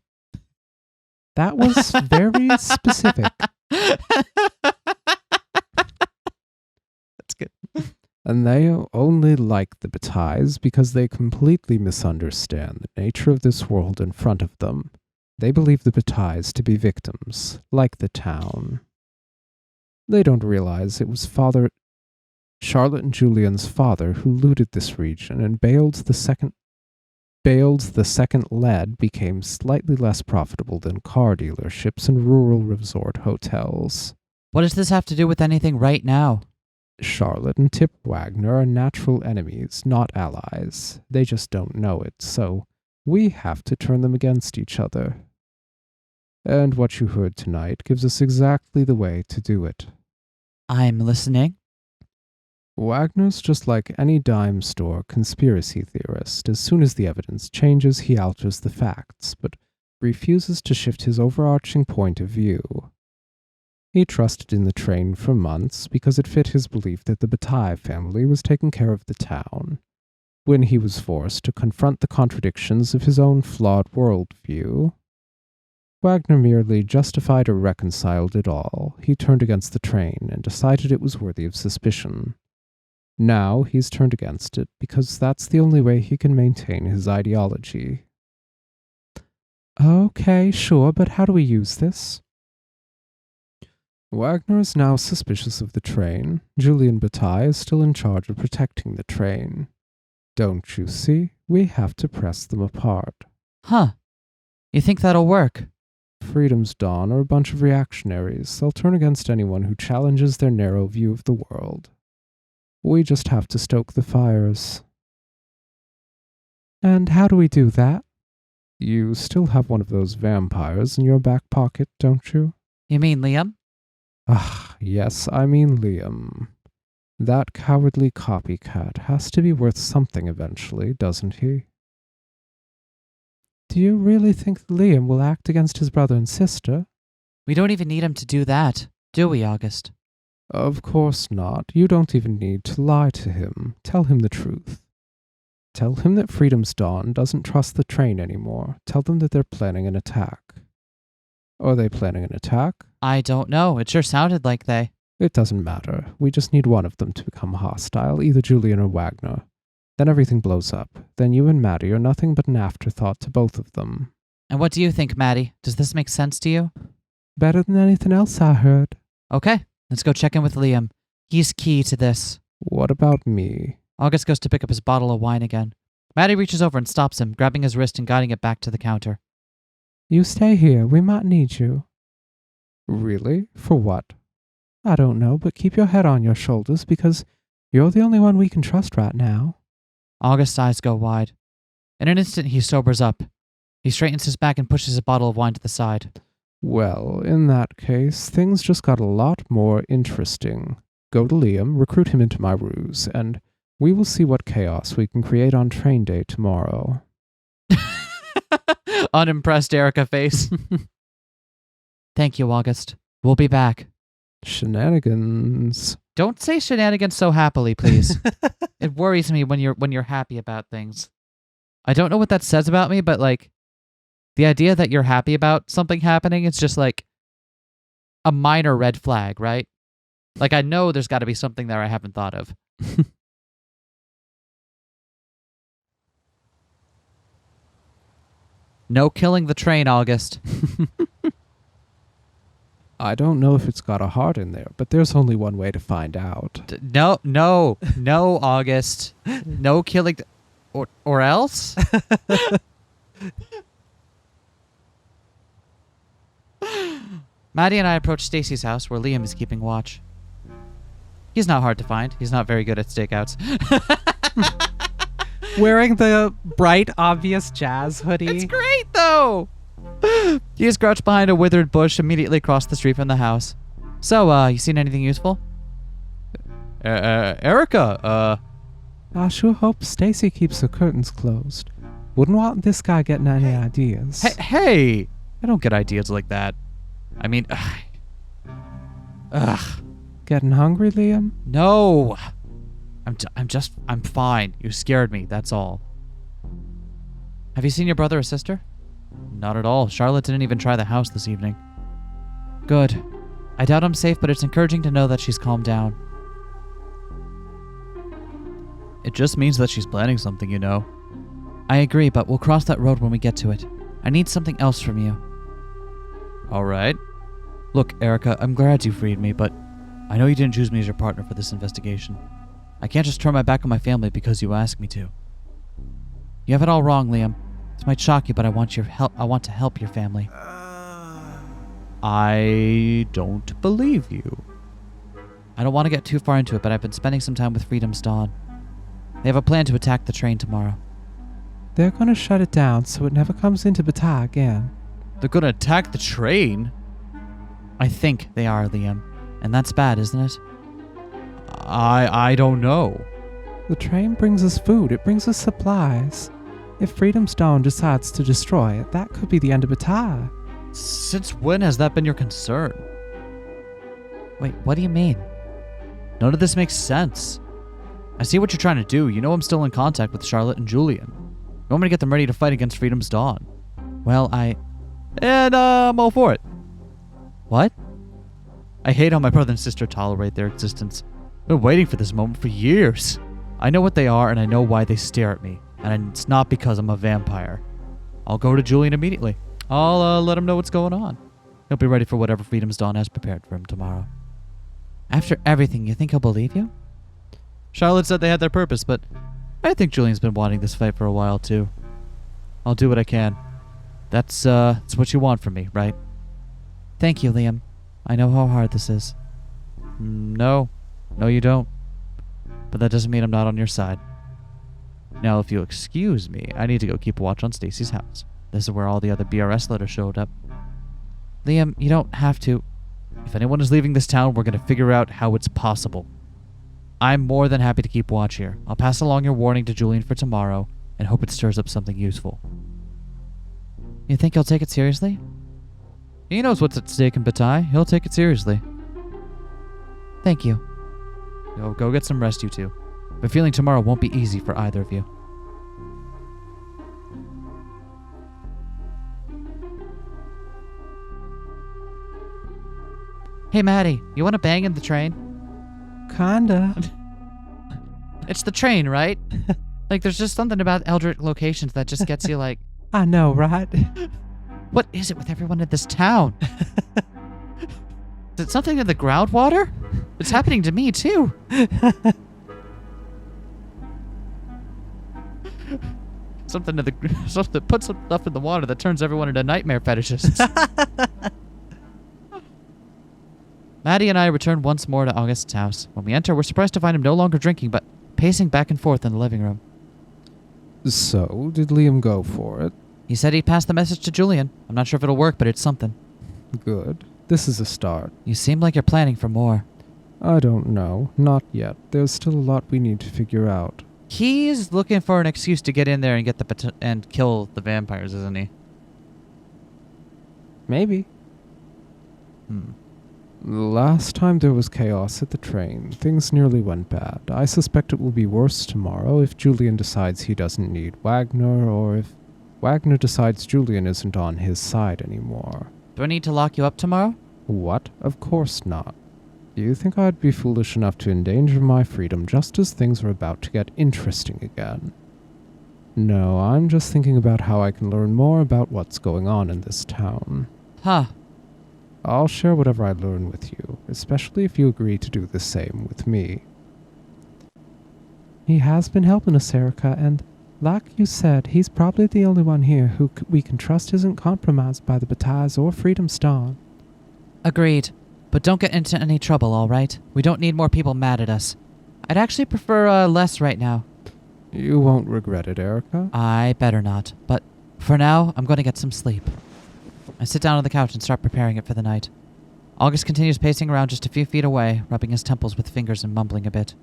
That was very specific. That's good. And they only like the Batailles because they completely misunderstand the nature of this world in front of them. They believe the Batailles to be victims, like the town. They don't realize it was Charlotte and Julian's father, who looted this region and bailed the second lead, became slightly less profitable than car dealerships and rural resort hotels. What does this have to do with anything right now? Charlotte and Tip Wagner are natural enemies, not allies. They just don't know it, so we have to turn them against each other. And what you heard tonight gives us exactly the way to do it. I'm listening. Wagner's just like any dime store conspiracy theorist. As soon as the evidence changes, he alters the facts, but refuses to shift his overarching point of view. He trusted in the train for months because it fit his belief that the Bataille family was taking care of the town. When he was forced to confront the contradictions of his own flawed worldview, Wagner merely justified or reconciled it all. He turned against the train and decided it was worthy of suspicion. Now he's turned against it because that's the only way he can maintain his ideology. Okay, sure, but how do we use this? Wagner is now suspicious of the train. Julian Bataille is still in charge of protecting the train. Don't you see? We have to press them apart. Huh. You think that'll work? Freedom's Dawn are a bunch of reactionaries. They'll turn against anyone who challenges their narrow view of the world. We just have to stoke the fires. And how do we do that? You still have one of those vampires in your back pocket, don't you? You mean Liam? Ah, yes, I mean Liam. That cowardly copycat has to be worth something eventually, doesn't he? Do you really think that Liam will act against his brother and sister? We don't even need him to do that, do we, August? Of course not. You don't even need to lie to him. Tell him the truth. Tell him that Freedom's Dawn doesn't trust the train anymore. Tell them that they're planning an attack. Are they planning an attack? I don't know. It sure sounded like they. It doesn't matter. We just need one of them to become hostile, either Julian or Wagner. Then everything blows up. Then you and Maddie are nothing but an afterthought to both of them. And what do you think, Maddie? Does this make sense to you? Better than anything else I heard. Okay, let's go check in with Liam. He's key to this. What about me? August goes to pick up his bottle of wine again. Maddie reaches over and stops him, grabbing his wrist and guiding it back to the counter. You stay here. We might need you. Really? For what? I don't know, but keep your head on your shoulders because you're the only one we can trust right now. August's eyes go wide. In an instant, he sobers up. He straightens his back and pushes his bottle of wine to the side. Well, in that case, things just got a lot more interesting. Go to Liam, recruit him into my ruse, and we will see what chaos we can create on train day tomorrow. Unimpressed Erica face. Thank you, August. We'll be back. Shenanigans. Don't say shenanigans so happily, please. It worries me when you're happy about things. I don't know what that says about me, but like the idea that you're happy about something happening, it's just like a minor red flag, right? Like I know there's got to be something there I haven't thought of. No killing the train, August. I don't know if it's got a heart in there, but there's only one way to find out. No, August. No killing, or else. Maddie and I approach Stacy's house, where Liam is keeping watch. He's not hard to find. He's not very good at stakeouts. Wearing the bright, obvious jazz hoodie. It's great, though. He is crouched behind a withered bush immediately across the street from the house. So, you seen anything useful? Erica, I sure hope Stacy keeps her curtains closed. Wouldn't want this guy getting any ideas. Hey! I don't get ideas like that. I mean, ugh. Getting hungry, Liam? No! I'm fine. You scared me, that's all. Have you seen your brother or sister? Not at all. Charlotte didn't even try the house this evening. Good. I doubt I'm safe, but it's encouraging to know that she's calmed down. It just means that she's planning something, you know. I agree, but we'll cross that road when we get to it. I need something else from you. All right. Look, Erica, I'm glad you freed me, but I know you didn't choose me as your partner for this investigation. I can't just turn my back on my family because you ask me to. You have it all wrong, Liam. This might shock you, but I want your help. I want to help your family. I don't believe you. I don't want to get too far into it, but I've been spending some time with Freedom's Dawn. They have a plan to attack the train tomorrow. They're gonna shut it down so it never comes into Bataille again. They're gonna attack the train? I think they are, Liam. And that's bad, isn't it? I don't know. The train brings us food, it brings us supplies. If Freedom's Dawn decides to destroy it, that could be the end of Bataille. Since when has that been your concern? Wait, what do you mean? None of this makes sense. I see what you're trying to do. You know I'm still in contact with Charlotte and Julian. You want me to get them ready to fight against Freedom's Dawn? Well, I'm all for it. What? I hate how my brother and sister tolerate their existence. I've been waiting for this moment for years. I know what they are, and I know why they stare at me. And it's not because I'm a vampire. I'll go to Julian immediately. I'll let him know what's going on. He'll be ready for whatever Freedom's Dawn has prepared for him tomorrow. After everything, you think he'll believe you? Charlotte said they had their purpose, but I think Julian's been wanting this fight for a while, too. I'll do what I can. That's what you want from me, right? Thank you, Liam. I know how hard this is. No, you don't. But that doesn't mean I'm not on your side. Now, if you'll excuse me, I need to go keep watch on Stacy's house. This is where all the other BRS letters showed up. Liam, you don't have to. If anyone is leaving this town, we're going to figure out how it's possible. I'm more than happy to keep watch here. I'll pass along your warning to Julian for tomorrow and hope it stirs up something useful. You think he'll take it seriously? He knows what's at stake in Bataille. He'll take it seriously. Thank you. Go get some rest, you two. But feeling tomorrow won't be easy for either of you. Hey, Maddie, you want to bang in the train? Kinda. It's the train, right? Like, there's just something about Eldritch locations that just gets you like... I know, right? What is it with everyone in this town? Is it something in the groundwater? It's happening to me, too. Something puts some stuff in the water that turns everyone into nightmare fetishists. Maddie and I return once more to August's house. When we enter, we're surprised to find him no longer drinking, but pacing back and forth in the living room. So, did Liam go for it? He said he'd pass the message to Julian. I'm not sure if it'll work, but it's something. Good. This is a start. You seem like you're planning for more. I don't know. Not yet. There's still a lot we need to figure out. He's looking for an excuse to get in there and and kill the vampires, isn't he? Maybe. Last time there was chaos at the train, things nearly went bad. I suspect it will be worse tomorrow if Julian decides he doesn't need Wagner, or if Wagner decides Julian isn't on his side anymore. Do I need to lock you up tomorrow? What? Of course not. You think I'd be foolish enough to endanger my freedom just as things are about to get interesting again? No, I'm just thinking about how I can learn more about what's going on in this town. Huh. I'll share whatever I learn with you, especially if you agree to do the same with me. He has been helping us, Erica, and like you said, he's probably the only one here who we can trust isn't compromised by the Batailles or Freedom's Dawn. Agreed. But don't get into any trouble, all right? We don't need more people mad at us. I'd actually prefer less right now. You won't regret it, Erica. I better not. But for now, I'm going to get some sleep. I sit down on the couch and start preparing it for the night. August continues pacing around just a few feet away, rubbing his temples with fingers and mumbling a bit.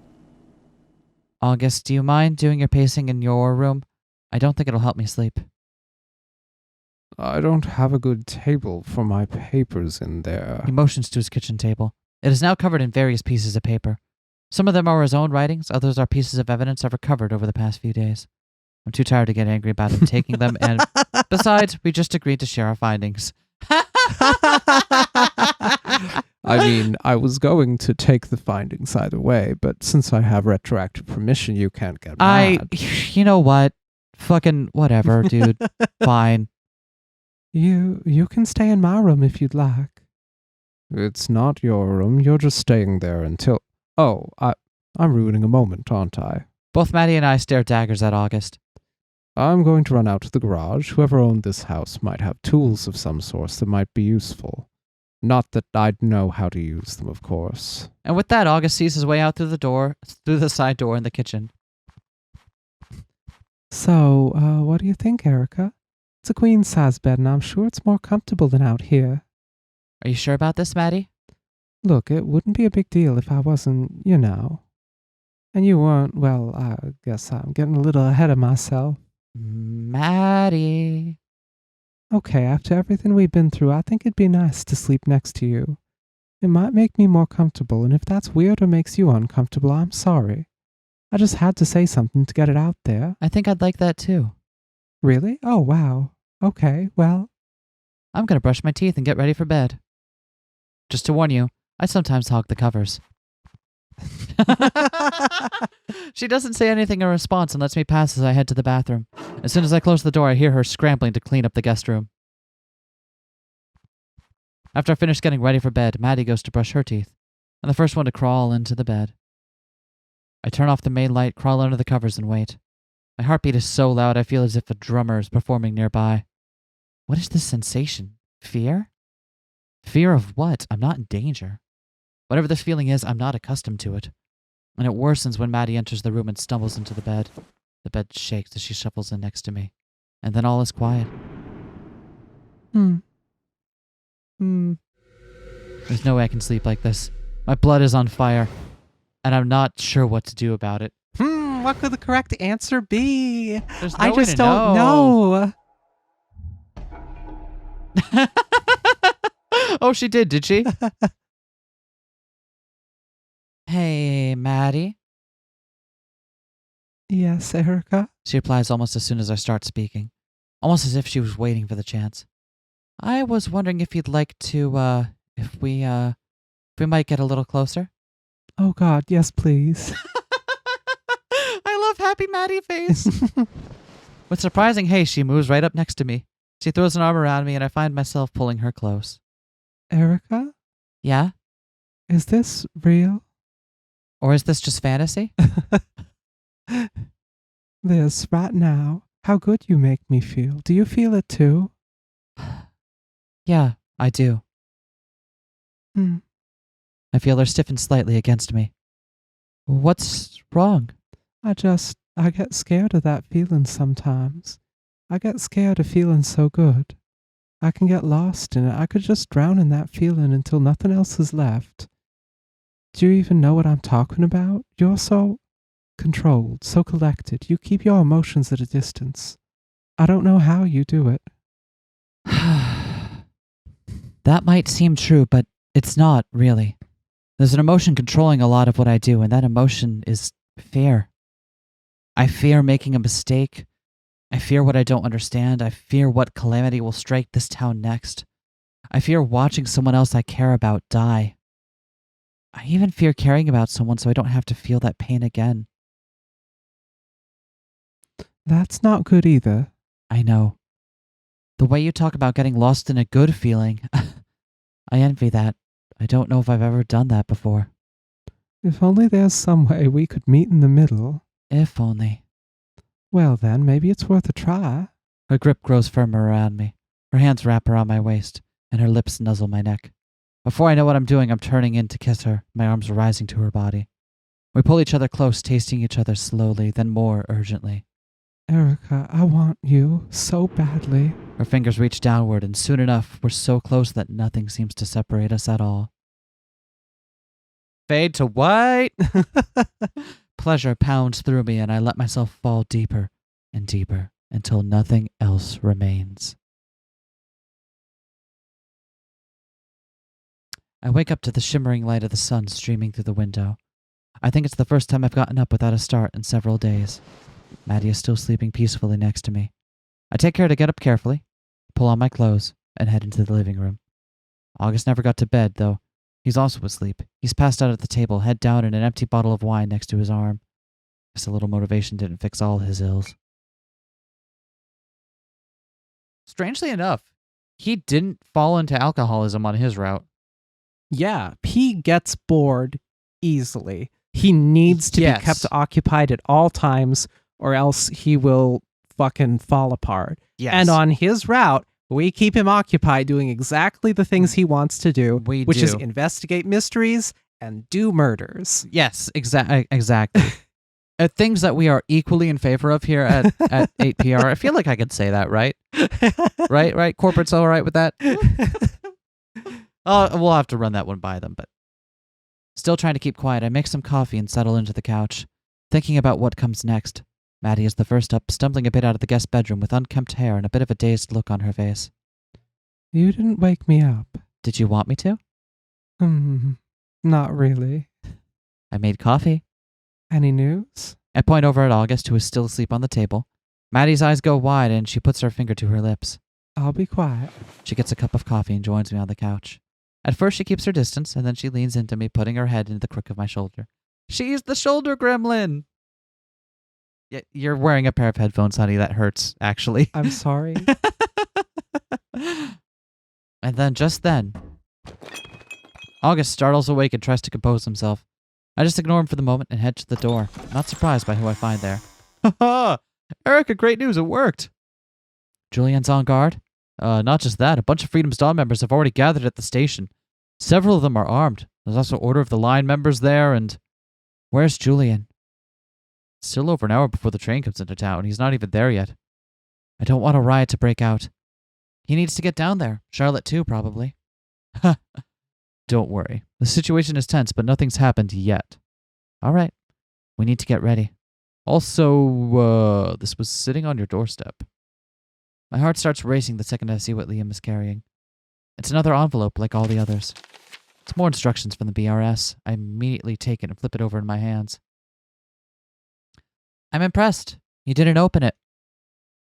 August, do you mind doing your pacing in your room? I don't think it'll help me sleep. I don't have a good table for my papers in there. He motions to his kitchen table. It is now covered in various pieces of paper. Some of them are his own writings, others are pieces of evidence I've recovered over the past few days. I'm too tired to get angry about him taking them, and besides, we just agreed to share our findings. I mean, I was going to take the findings either way, but since I have retroactive permission, you can't get mad. You know what? Fucking whatever, dude. Fine. You can stay in my room if you'd like. It's not your room. You're just staying there until... Oh, I'm ruining a moment, aren't I? Both Maddie and I stare daggers at August. I'm going to run out to the garage. Whoever owned this house might have tools of some sort that might be useful. Not that I'd know how to use them, of course. And with that, August sees his way out through the side door in the kitchen. So, what do you think, Erica? It's a queen-size bed, and I'm sure it's more comfortable than out here. Are you sure about this, Maddie? Look, it wouldn't be a big deal if I wasn't, you know. And you weren't, well, I guess I'm getting a little ahead of myself. Maddie. Okay, after everything we've been through, I think it'd be nice to sleep next to you. It might make me more comfortable, and if that's weird or makes you uncomfortable, I'm sorry. I just had to say something to get it out there. I think I'd like that too. Really? Oh, wow. Okay, well. I'm gonna brush my teeth and get ready for bed. Just to warn you, I sometimes hog the covers. She doesn't say anything in response and lets me pass as I head to the bathroom. As soon as I close the door, I hear her scrambling to clean up the guest room. After I finish getting ready for bed, Maddie goes to brush her teeth, and the first one to crawl into the bed. I turn off the main light, crawl under the covers, and wait. My heartbeat is so loud I feel as if a drummer is performing nearby. What is this sensation? Fear? Fear of what? I'm not in danger. Whatever this feeling is, I'm not accustomed to it. And it worsens when Maddie enters the room and stumbles into the bed. The bed shakes as she shuffles in next to me. And then all is quiet. There's no way I can sleep like this. My blood is on fire. And I'm not sure what to do about it. What could the correct answer be? There's no I way just to don't know. Oh, she did she? Hey, Maddie. Yes, Erica? She replies almost as soon as I start speaking. Almost as if she was waiting for the chance. I was wondering if you'd like to, if we might get a little closer. Oh, God, yes, please. I love happy Maddie face. With surprising haste, she moves right up next to me. She throws an arm around me, and I find myself pulling her close. Erica? Yeah? Is this real? Or is this just fantasy? This, right now. How good you make me feel. Do you feel it too? Yeah, I do. I feel her stiffen slightly against me. What's wrong? I get scared of that feeling sometimes. I get scared of feeling so good. I can get lost in it. I could just drown in that feeling until nothing else is left. Do you even know what I'm talking about? You're so controlled, so collected. You keep your emotions at a distance. I don't know how you do it. That might seem true, but it's not, really. There's an emotion controlling a lot of what I do, and that emotion is fear. I fear making a mistake. I fear what I don't understand. I fear what calamity will strike this town next. I fear watching someone else I care about die. I even fear caring about someone so I don't have to feel that pain again. That's not good either. I know. The way you talk about getting lost in a good feeling, I envy that. I don't know if I've ever done that before. If only there's some way we could meet in the middle. If only. Well then, maybe it's worth a try. Her grip grows firmer around me. Her hands wrap around my waist, and her lips nuzzle my neck. Before I know what I'm doing, I'm turning in to kiss her, my arms rising to her body. We pull each other close, tasting each other slowly, then more urgently. Erica, I want you so badly. Her fingers reach downward, and soon enough, we're so close that nothing seems to separate us at all. Fade to white. Pleasure pounds through me, and I let myself fall deeper and deeper until nothing else remains. I wake up to the shimmering light of the sun streaming through the window. I think it's the first time I've gotten up without a start in several days. Maddie is still sleeping peacefully next to me. I take care to get up carefully, pull on my clothes, and head into the living room. August never got to bed, though. He's also asleep. He's passed out at the table, head down and an empty bottle of wine next to his arm. Just a little motivation didn't fix all his ills. Strangely enough, he didn't fall into alcoholism on his route. Yeah, he gets bored easily. He needs to Yes. be kept occupied at all times, or else he will fucking fall apart. Yes. And on his route, we keep him occupied doing exactly the things he wants to do, which is investigate mysteries and do murders. Yes, exactly. Things that we are equally in favor of here at 8PR. I feel like I could say that, right? Right? Corporate's all right with that? We'll have to run that one by them, but still trying to keep quiet, I make some coffee and settle into the couch, thinking about what comes next. Maddie is the first up, stumbling a bit out of the guest bedroom with unkempt hair and a bit of a dazed look on her face. You didn't wake me up. Did you want me to? Not really. I made coffee. Any news? I point over at August, who is still asleep on the table. Maddie's eyes go wide and she puts her finger to her lips. I'll be quiet. She gets a cup of coffee and joins me on the couch. At first she keeps her distance, and then she leans into me, putting her head into the crook of my shoulder. She's the shoulder gremlin! You're wearing a pair of headphones, honey. That hurts, actually. I'm sorry. And then, just then, August startles awake and tries to compose himself. I just ignore him for the moment and head to the door, not surprised by who I find there. Ha! Erica, great news, it worked! Julian's on guard? Not just that, a bunch of Freedom's Dawn members have already gathered at the station. Several of them are armed. There's also Order of the Line members there, and... Where's Julian? It's still over an hour before the train comes into town. He's not even there yet. I don't want a riot to break out. He needs to get down there. Charlotte too, probably. Don't worry. The situation is tense, but nothing's happened yet. All right. We need to get ready. Also, this was sitting on your doorstep. My heart starts racing the second I see what Liam is carrying. It's another envelope like all the others. It's more instructions from the BRS. I immediately take it and flip it over in my hands. I'm impressed. You didn't open it.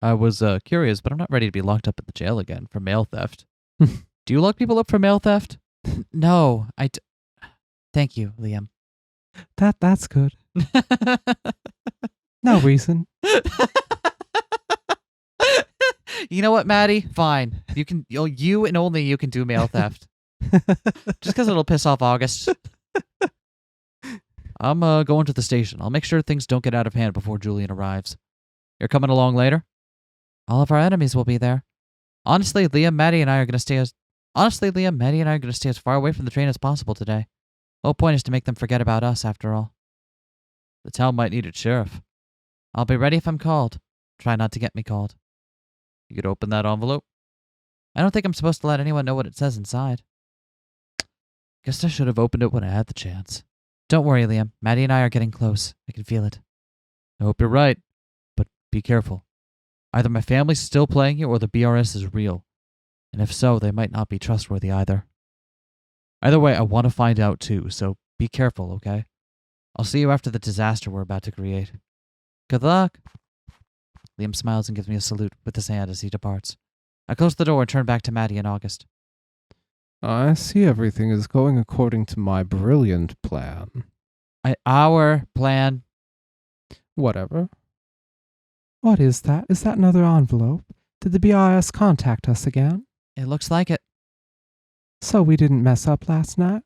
I was curious, but I'm not ready to be locked up at the jail again for mail theft. Do you lock people up for mail theft? No, Thank you, Liam. That's good. No reason. You know what, Maddie? Fine. You and only you can do mail theft. Just because it'll piss off August. I'm going to the station. I'll make sure things don't get out of hand before Julian arrives. You're coming along later? All of our enemies will be there. Honestly, Liam, Maddie, and I are going to stay as far away from the train as possible today. The whole point is to make them forget about us, after all. The town might need its sheriff. I'll be ready if I'm called. Try not to get me called. You could open that envelope? I don't think I'm supposed to let anyone know what it says inside. Guess I should have opened it when I had the chance. Don't worry, Liam. Maddie and I are getting close. I can feel it. I hope you're right, but be careful. Either my family's still playing you or the BRS is real. And if so, they might not be trustworthy either. Either way, I want to find out too, so be careful, okay? I'll see you after the disaster we're about to create. Good luck. Liam smiles and gives me a salute with his hand as he departs. I close the door and turn back to Maddie and August. I see everything is going according to my brilliant plan. Our plan? Whatever. What is that? Is that another envelope? Did the BRS contact us again? It looks like it. So we didn't mess up last night?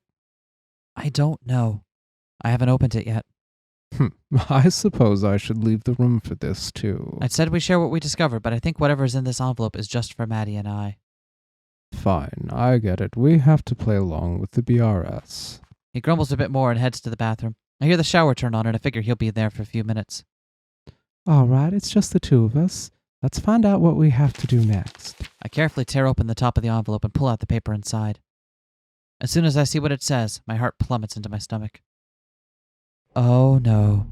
I don't know. I haven't opened it yet. I suppose I should leave the room for this, too. I said we share what we discovered, but I think whatever's in this envelope is just for Maddie and I. Fine, I get it. We have to play along with the BRS. He grumbles a bit more and heads to the bathroom. I hear the shower turn on and I figure he'll be there for a few minutes. All right, it's just the two of us. Let's find out what we have to do next. I carefully tear open the top of the envelope and pull out the paper inside. As soon as I see what it says, my heart plummets into my stomach. Oh no.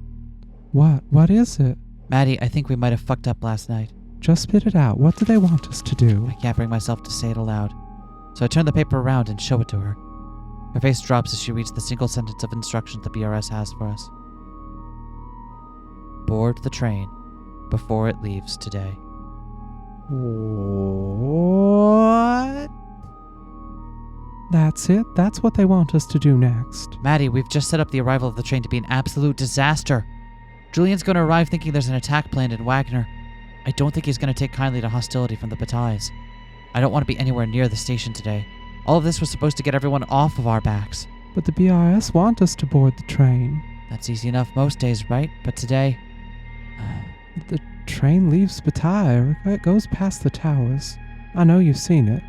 What is it? Maddie, I think we might have fucked up last night. Just spit it out. What do they want us to do? I can't bring myself to say it aloud, so I turn the paper around and show it to her. Her face drops as she reads the single sentence of instructions the BRS has for us. Board the train before it leaves today. What? That's it? That's what they want us to do next. Maddie, we've just set up the arrival of the train to be an absolute disaster. Julian's going to arrive thinking there's an attack planned in Wagner. I don't think he's going to take kindly to hostility from the Batailles. I don't want to be anywhere near the station today. All of this was supposed to get everyone off of our backs. But the BRS want us to board the train. That's easy enough most days, right? But today... The train leaves Bataille, Erica. It goes past the towers. I know you've seen it.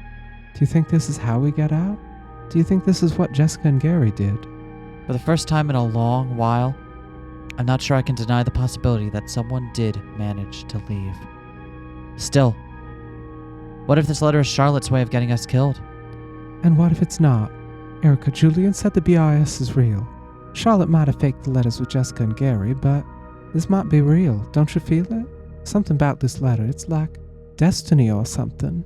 Do you think this is how we get out? Do you think this is what Jessica and Gary did? For the first time in a long while, I'm not sure I can deny the possibility that someone did manage to leave. Still, what if this letter is Charlotte's way of getting us killed? And what if it's not? Erica, Julian said the BIS is real. Charlotte might have faked the letters with Jessica and Gary, but this might be real. Don't you feel it? Something about this letter. It's like destiny or something.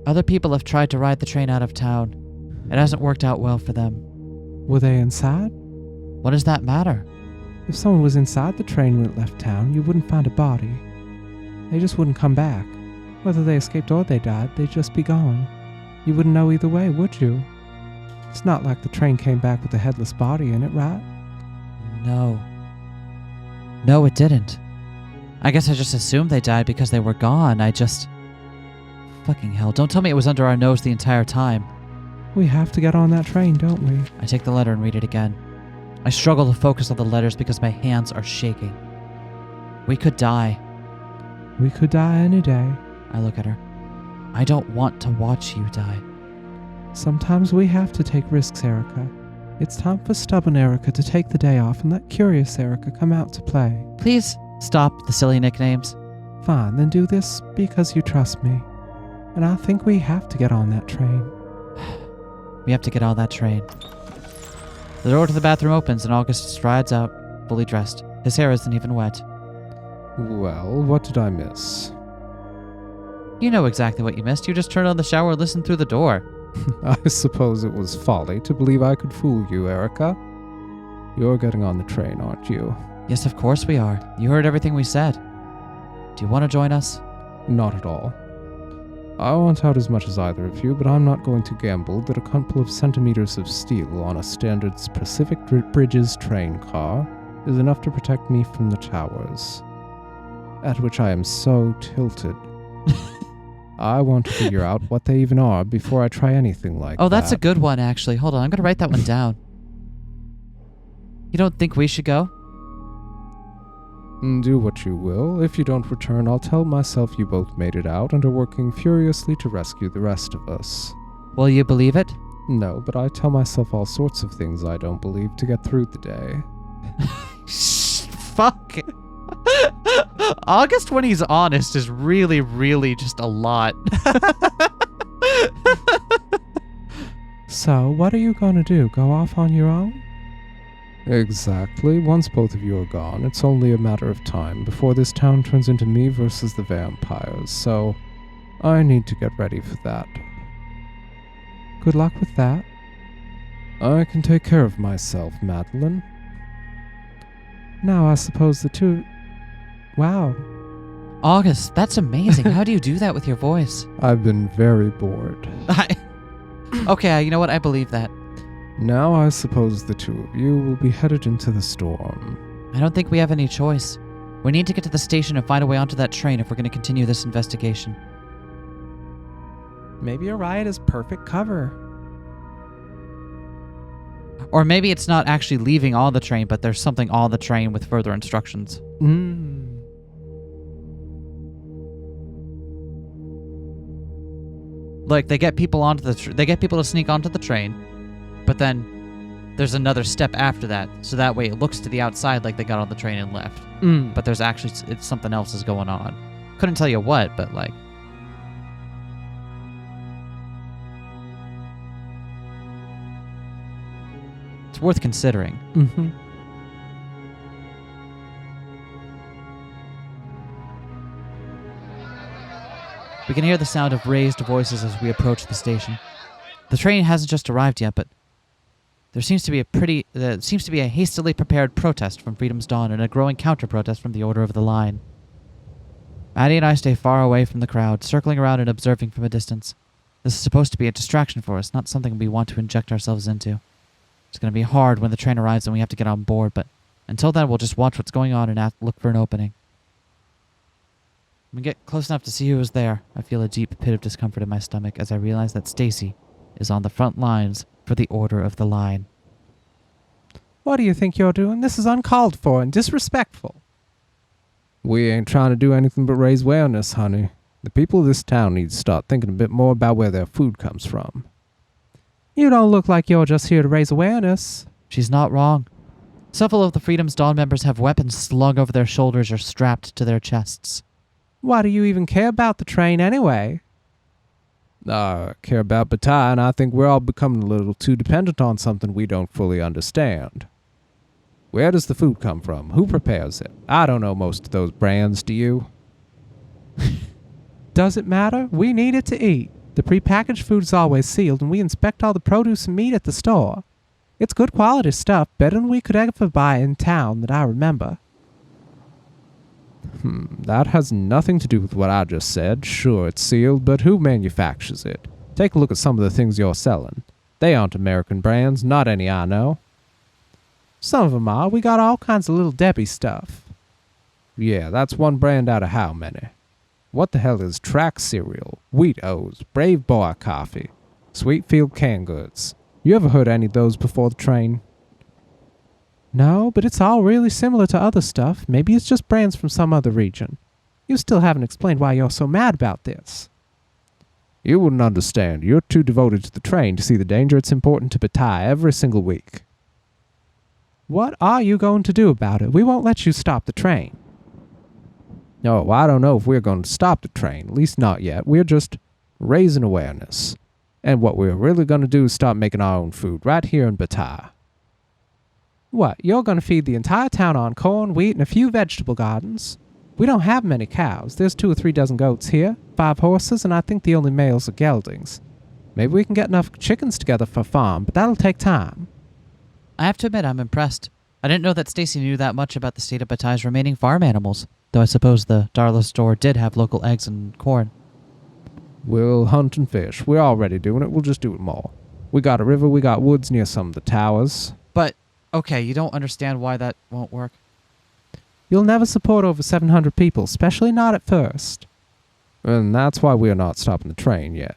Other people have tried to ride the train out of town. It hasn't worked out well for them. Were they inside? What does that matter? If someone was inside the train when it left town, you wouldn't find a body. They just wouldn't come back. Whether they escaped or they died, they'd just be gone. You wouldn't know either way, would you? It's not like the train came back with a headless body in it, right? No. No, it didn't. I guess I just assumed they died because they were gone. Fucking hell, don't tell me it was under our nose the entire time. We have to get on that train, don't we? I take the letter and read it again. I struggle to focus on the letters because my hands are shaking. We could die. We could die any day. I look at her. I don't want to watch you die. Sometimes we have to take risks, Erica. It's time for stubborn Erica to take the day off and let curious Erica come out to play. Please stop the silly nicknames. Fine, then do this because you trust me. And I think we have to get on that train. We have to get on that train. The door to the bathroom opens and August strides out, fully dressed. His hair isn't even wet. Well, what did I miss? You know exactly what you missed. You just turned on the shower and listened through the door. I suppose it was folly to believe I could fool you, Erica. You're getting on the train, aren't you? Yes, of course we are. You heard everything we said. Do you want to join us? Not at all. I want out as much as either of you, but I'm not going to gamble that a couple of centimeters of steel on a standard Pacific Bridges train car is enough to protect me from the towers. At which I am so tilted. I want to figure out what they even are before I try anything like that. Oh, that's a good one, actually. Hold on, I'm going to write that one down. You don't think we should go? Do what you will. If you don't return, I'll tell myself you both made it out and are working furiously to rescue the rest of us. Will you believe it? No, but I tell myself all sorts of things I don't believe to get through the day. Fuck. August, when he's honest, is really, really just a lot. So, what are you going to do? Go off on your own? Exactly. Once both of you are gone, it's only a matter of time before this town turns into me versus the vampires, so I need to get ready for that. Good luck with that. I can take care of myself, Madeline. Now I suppose the two... Wow. August, that's amazing. How do you do that with your voice? I've been very bored. Okay, you know what? I believe that. Now I suppose the two of you will be headed into the storm. I don't think we have any choice. We need to get to the station and find a way onto that train if we're going to continue this investigation. Maybe a riot is perfect cover. Or maybe it's not actually leaving on the train, but there's something on the train with further instructions. Like, they get people onto they get people to sneak onto the train, but then there's another step after that, so that way it looks to the outside like they got on the train and left. But there's actually it's something else is going on. Couldn't tell you what, but like. It's worth considering. We can hear the sound of raised voices as we approach the station. The train hasn't just arrived yet, but there seems to be a hastily prepared protest from Freedom's Dawn and a growing counter-protest from the Order of the Line. Maddie and I stay far away from the crowd, circling around and observing from a distance. This is supposed to be a distraction for us, not something we want to inject ourselves into. It's going to be hard when the train arrives and we have to get on board, but until then we'll just watch what's going on and look for an opening. When we get close enough to see who is there, I feel a deep pit of discomfort in my stomach as I realize that Stacy is on the front lines for the Order of the Line. What do you think you're doing? This is uncalled for and disrespectful. We ain't trying to do anything but raise awareness, honey. The people of this town need to start thinking a bit more about where their food comes from. You don't look like you're just here to raise awareness. She's not wrong. Several of the Freedom's Dawn members have weapons slung over their shoulders or strapped to their chests. Why do you even care about the train anyway? I care about Bataille, and I think we're all becoming a little too dependent on something we don't fully understand. Where does the food come from? Who prepares it? I don't know most of those brands, do you? Does it matter? We need it to eat. The prepackaged food is always sealed, and we inspect all the produce and meat at the store. It's good quality stuff, better than we could ever buy in town that I remember. That has nothing to do with what I just said. Sure, it's sealed, but who manufactures it? Take a look at some of the things you're selling. They aren't American brands, not any I know. Some of them are. We got all kinds of Little Debbie stuff. Yeah, that's one brand out of how many? What the hell is Track Cereal, Wheat O's, Brave Boy Coffee, Sweetfield Canned Goods? You ever heard any of those before the train? No, but it's all really similar to other stuff. Maybe it's just brands from some other region. You still haven't explained why you're so mad about this. You wouldn't understand. You're too devoted to the train to see the danger it's important to Bataille every single week. What are you going to do about it? We won't let you stop the train. No, I don't know if we're going to stop the train. At least not yet. We're just raising awareness. And what we're really going to do is start making our own food right here in Bataille. What, you're going to feed the entire town on corn, wheat, and a few vegetable gardens? We don't have many cows. There's 2 or 3 dozen goats here, 5 horses, and I think the only males are geldings. Maybe we can get enough chickens together for a farm, but that'll take time. I have to admit, I'm impressed. I didn't know that Stacy knew that much about the state of Bataille's remaining farm animals, though I suppose the Darla store did have local eggs and corn. We'll hunt and fish. We're already doing it. We'll just do it more. We got a river. We got woods near some of the towers. But, okay, you don't understand why that won't work. You'll never support over 700 people, especially not at first. And that's why we're not stopping the train yet.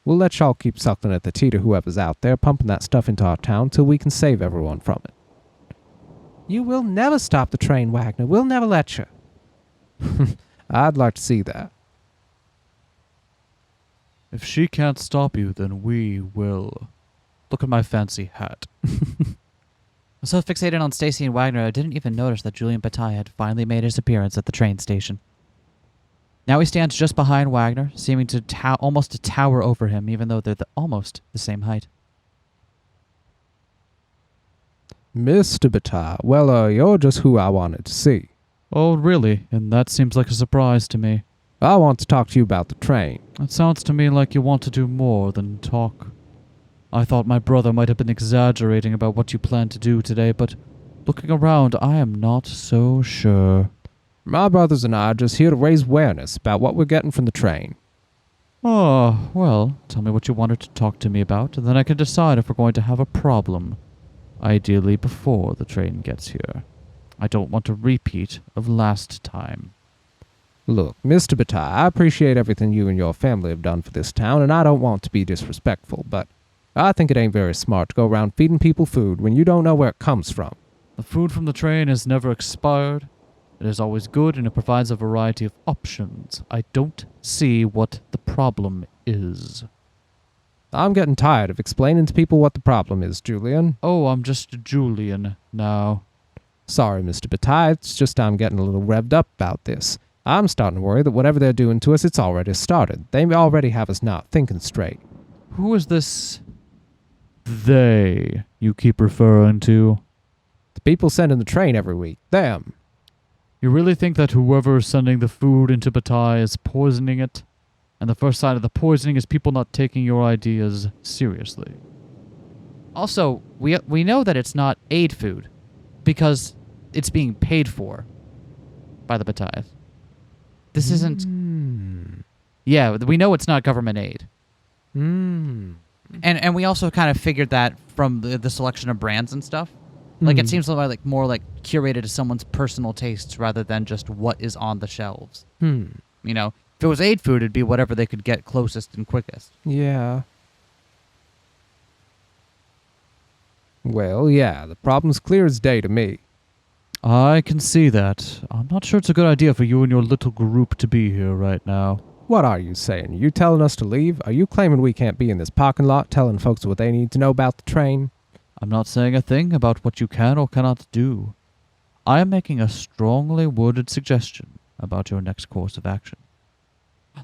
We'll let y'all keep suckling at the tea to whoever's out there pumping that stuff into our town till we can save everyone from it. You will never stop the train, Wagner. We'll never let you. I'd like to see that. If she can't stop you, then we will. Look at my fancy hat. I was so fixated on Stacy and Wagner, I didn't even notice that Julian Bataille had finally made his appearance at the train station. Now he stands just behind Wagner, seeming to almost to tower over him, even though they're almost the same height. Mr. Bataille, well, you're just who I wanted to see. Oh, really? And that seems like a surprise to me. I want to talk to you about the train. It sounds to me like you want to do more than talk. I thought my brother might have been exaggerating about what you planned to do today, but looking around, I am not so sure. My brothers and I are just here to raise awareness about what we're getting from the train. Oh, well, tell me what you wanted to talk to me about, and then I can decide if we're going to have a problem. Ideally before the train gets here. I don't want a repeat of last time. Look, Mr. Bataille, I appreciate everything you and your family have done for this town, and I don't want to be disrespectful, but I think it ain't very smart to go around feeding people food when you don't know where it comes from. The food from the train is never expired. It is always good, and it provides a variety of options. I don't see what the problem is. I'm getting tired of explaining to people what the problem is, Julian. Oh, I'm just Julian now. Sorry, Mr. Bataille, it's just I'm getting a little revved up about this. I'm starting to worry that whatever they're doing to us, it's already started. They already have us not thinking straight. Who is this they you keep referring to? The people sending the train every week. Them. You really think that whoever is sending the food into Bataille is poisoning it? And the first sign of the poisoning is people not taking your ideas seriously. Also, we know that it's not aid food because it's being paid for by the Bataille. This isn't... Yeah, we know it's not government aid. And we also kind of figured that from the selection of brands and stuff. Like, it seems like more like curated to someone's personal tastes rather than just what is on the shelves. You know, if it was aid food, it'd be whatever they could get closest and quickest. Yeah. Well, yeah, the problem's clear as day to me. I can see that. I'm not sure it's a good idea for you and your little group to be here right now. What are you saying? You telling us to leave? Are you claiming we can't be in this parking lot telling folks what they need to know about the train? I'm not saying a thing about what you can or cannot do. I am making a strongly worded suggestion about your next course of action.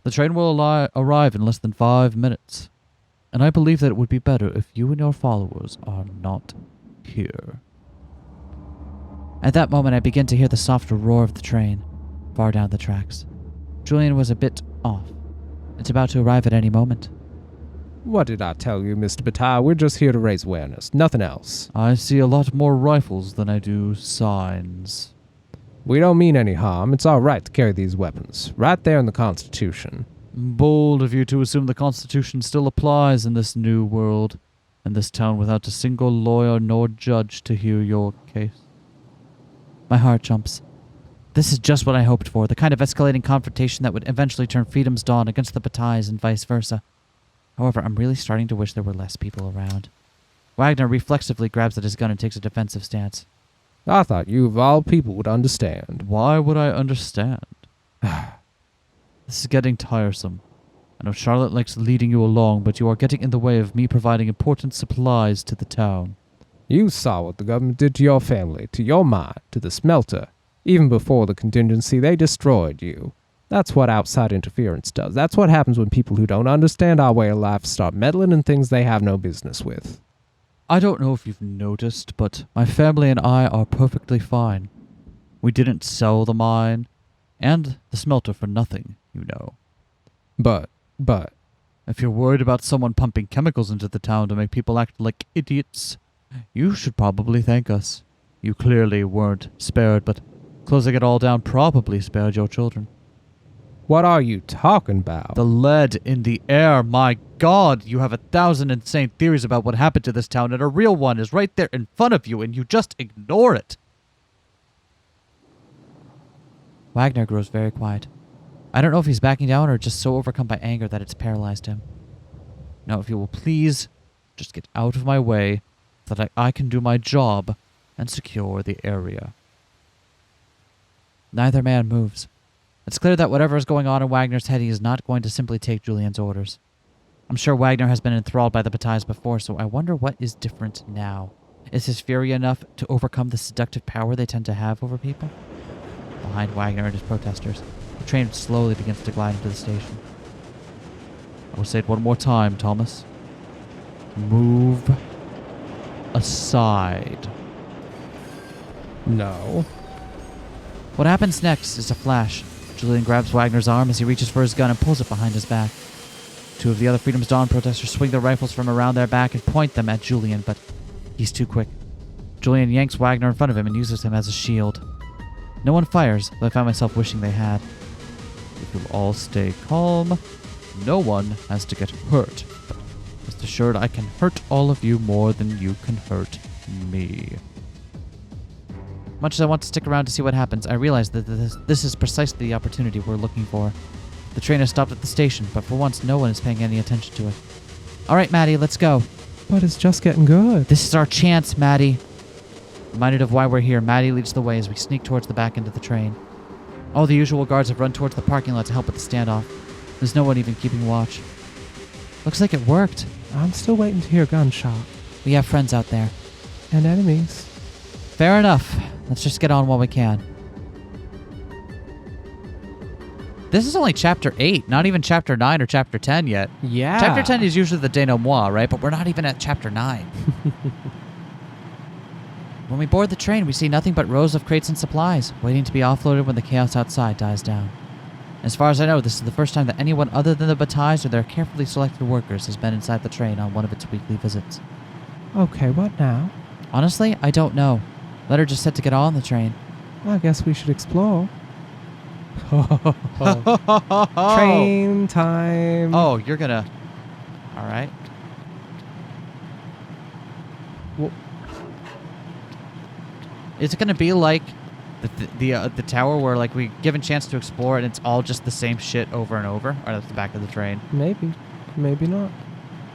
The train will arrive in less than 5 minutes, and I believe that it would be better if you and your followers are not here. At that moment, I begin to hear the soft roar of the train, far down the tracks. Julian was a bit off. It's about to arrive at any moment. What did I tell you, Mr. Bataille? We're just here to raise awareness, nothing else. I see a lot more rifles than I do signs. We don't mean any harm. It's our right to carry these weapons, right there in the Constitution. Bold of you to assume the Constitution still applies in this new world, and this town without a single lawyer nor judge to hear your case. My heart jumps. This is just what I hoped for, the kind of escalating confrontation that would eventually turn Freedom's Dawn against the Batailles and vice versa. However, I'm really starting to wish there were less people around. Wagner reflexively grabs at his gun and takes a defensive stance. I thought you, of all people, would understand. Why would I understand? This is getting tiresome. I know Charlotte likes leading you along, but you are getting in the way of me providing important supplies to the town. You saw what the government did to your family, to your mine, to the smelter. Even before the contingency, they destroyed you. That's what outside interference does. That's what happens when people who don't understand our way of life start meddling in things they have no business with. I don't know if you've noticed, but my family and I are perfectly fine. We didn't sell the mine and the smelter for nothing, you know. But, If you're worried about someone pumping chemicals into the town to make people act like idiots, you should probably thank us. You clearly weren't spared, but closing it all down probably spared your children. what are you talking about? The lead in the air, my God! You have 1,000 insane theories about what happened to this town, and a real one is right there in front of you, and you just ignore it. Wagner grows very quiet. I don't know if he's backing down or just so overcome by anger that it's paralyzed him. Now, if you will please just get out of my way so that I can do my job and secure the area. Neither man moves. It's clear that whatever is going on in Wagner's head, he is not going to simply take Julian's orders. I'm sure Wagner has been enthralled by the Batailles before, so I wonder what is different now. Is his fury enough to overcome the seductive power they tend to have over people? Behind Wagner and his protesters, the train slowly begins to glide into the station. I will say it one more time, Thomas. Move aside. No. What happens next is a flash. Julian grabs Wagner's arm as he reaches for his gun and pulls it behind his back. Two of the other Freedom's Dawn protesters swing their rifles from around their back and point them at Julian, but he's too quick. Julian yanks Wagner in front of him and uses him as a shield. No one fires, though I find myself wishing they had. If you'll all stay calm, no one has to get hurt. But rest assured, I can hurt all of you more than you can hurt me. Much as I want to stick around to see what happens, I realize that this is precisely the opportunity we're looking for. The train has stopped at the station, but for once no one is paying any attention to it. All right, Maddie, let's go. But it's just getting good. This is our chance, Maddie. Reminded of why we're here, Maddie leads the way as we sneak towards the back end of the train. All the usual guards have run towards the parking lot to help with the standoff. There's no one even keeping watch. Looks like it worked. I'm still waiting to hear a gunshot. We have friends out there. And enemies. Fair enough. Let's just get on while we can. This is only Chapter 8, not even Chapter 9 or Chapter 10 yet. Yeah. Chapter 10 is usually the denouement, right? But we're not even at Chapter 9. When we board the train, we see nothing but rows of crates and supplies, waiting to be offloaded when the chaos outside dies down. As far as I know, this is the first time that anyone other than the Batailles or their carefully selected workers has been inside the train on one of its weekly visits. Okay, what now? Honestly, I don't know. Letter just said to get on the train. I guess we should explore. Train time. Oh, you're gonna... All right. Well, is it gonna be like the tower where like we given chance to explore and it's all just the same shit over and over? Or at the back of the train? maybe. Maybe not.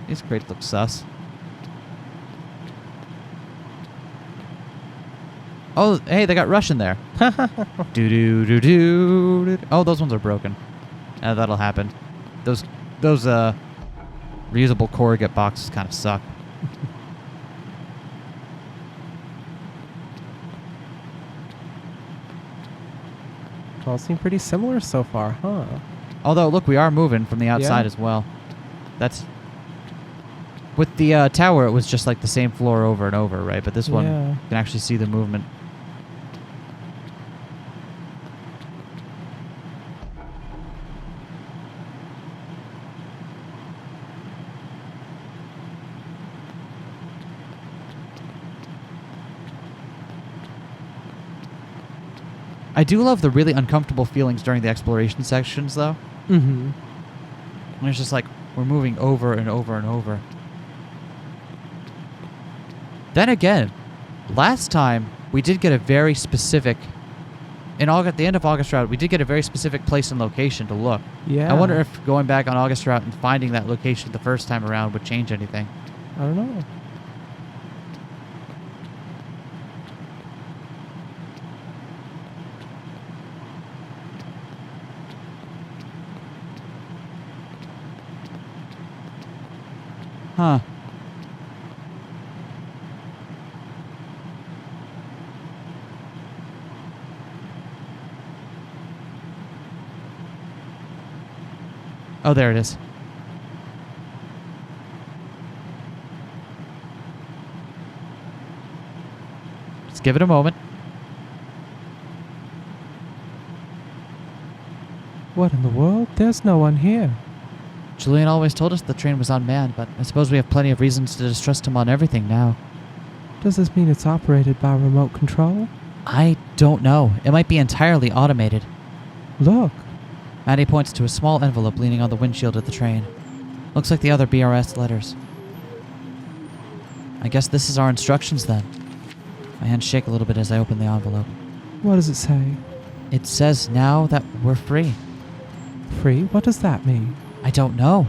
These crates look sus. Oh, hey, they got Russian there. Do. Oh, those ones are broken. That'll happen. Those reusable corrugate boxes kind of suck. All seem pretty similar so far, huh? Although, look, we are moving from the outside Yeah. as well. That's... With the tower, it was just like the same floor over and over, right? But this one, Yeah. you can actually see the movement. I do love the really uncomfortable feelings during the exploration sections, though. Mm-hmm. And it's just like, we're moving over and over and over. Then again, last time, we did get a very specific... At the end of August Route, we did get a very specific place and location to look. Yeah. I wonder if going back on August Route and finding that location the first time around would change anything. I don't know. Huh. Oh, there it is. Just give it a moment. What in the world? There's no one here. Julian always told us the train was unmanned, but I suppose we have plenty of reasons to distrust him on everything now. Does this mean it's operated by remote control? I don't know. It might be entirely automated. Look. Maddie points to a small envelope leaning on the windshield of the train. Looks like the other BRS letters. I guess this is our instructions then. My hands shake a little bit as I open the envelope. What does it say? It says now that we're free. Free? What does that mean? I don't know.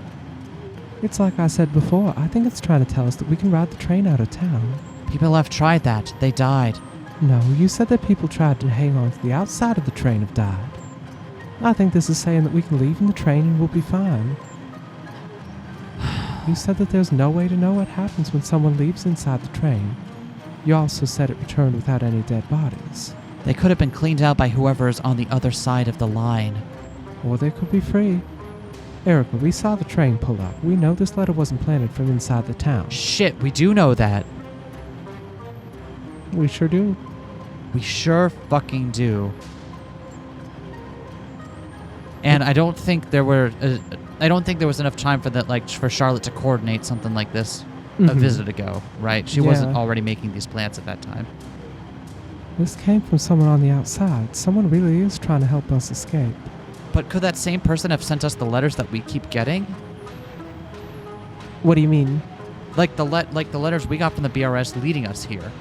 It's like I said before. I think it's trying to tell us that we can ride the train out of town. People have tried that. They died. No, you said that people tried to hang on to the outside of the train have died. I think this is saying that we can leave in the train and we'll be fine. You said that there's no way to know what happens when someone leaves inside the train. You also said it returned without any dead bodies. They could have been cleaned out by whoever is on the other side of the line. Or they could be free. Erica, we saw the train pull up. We know this letter wasn't planted from inside the town. Shit, we do know that. We sure do. We sure fucking do. And I don't think there was enough time for that, like, for Charlotte to coordinate something like this a Mhm. visit ago, right? She wasn't already making these plans at that time. This came from someone on the outside. Someone really is trying to help us escape. But could that same person have sent us the letters that we keep getting? What do you mean? Like the letters we got from the BRS leading us here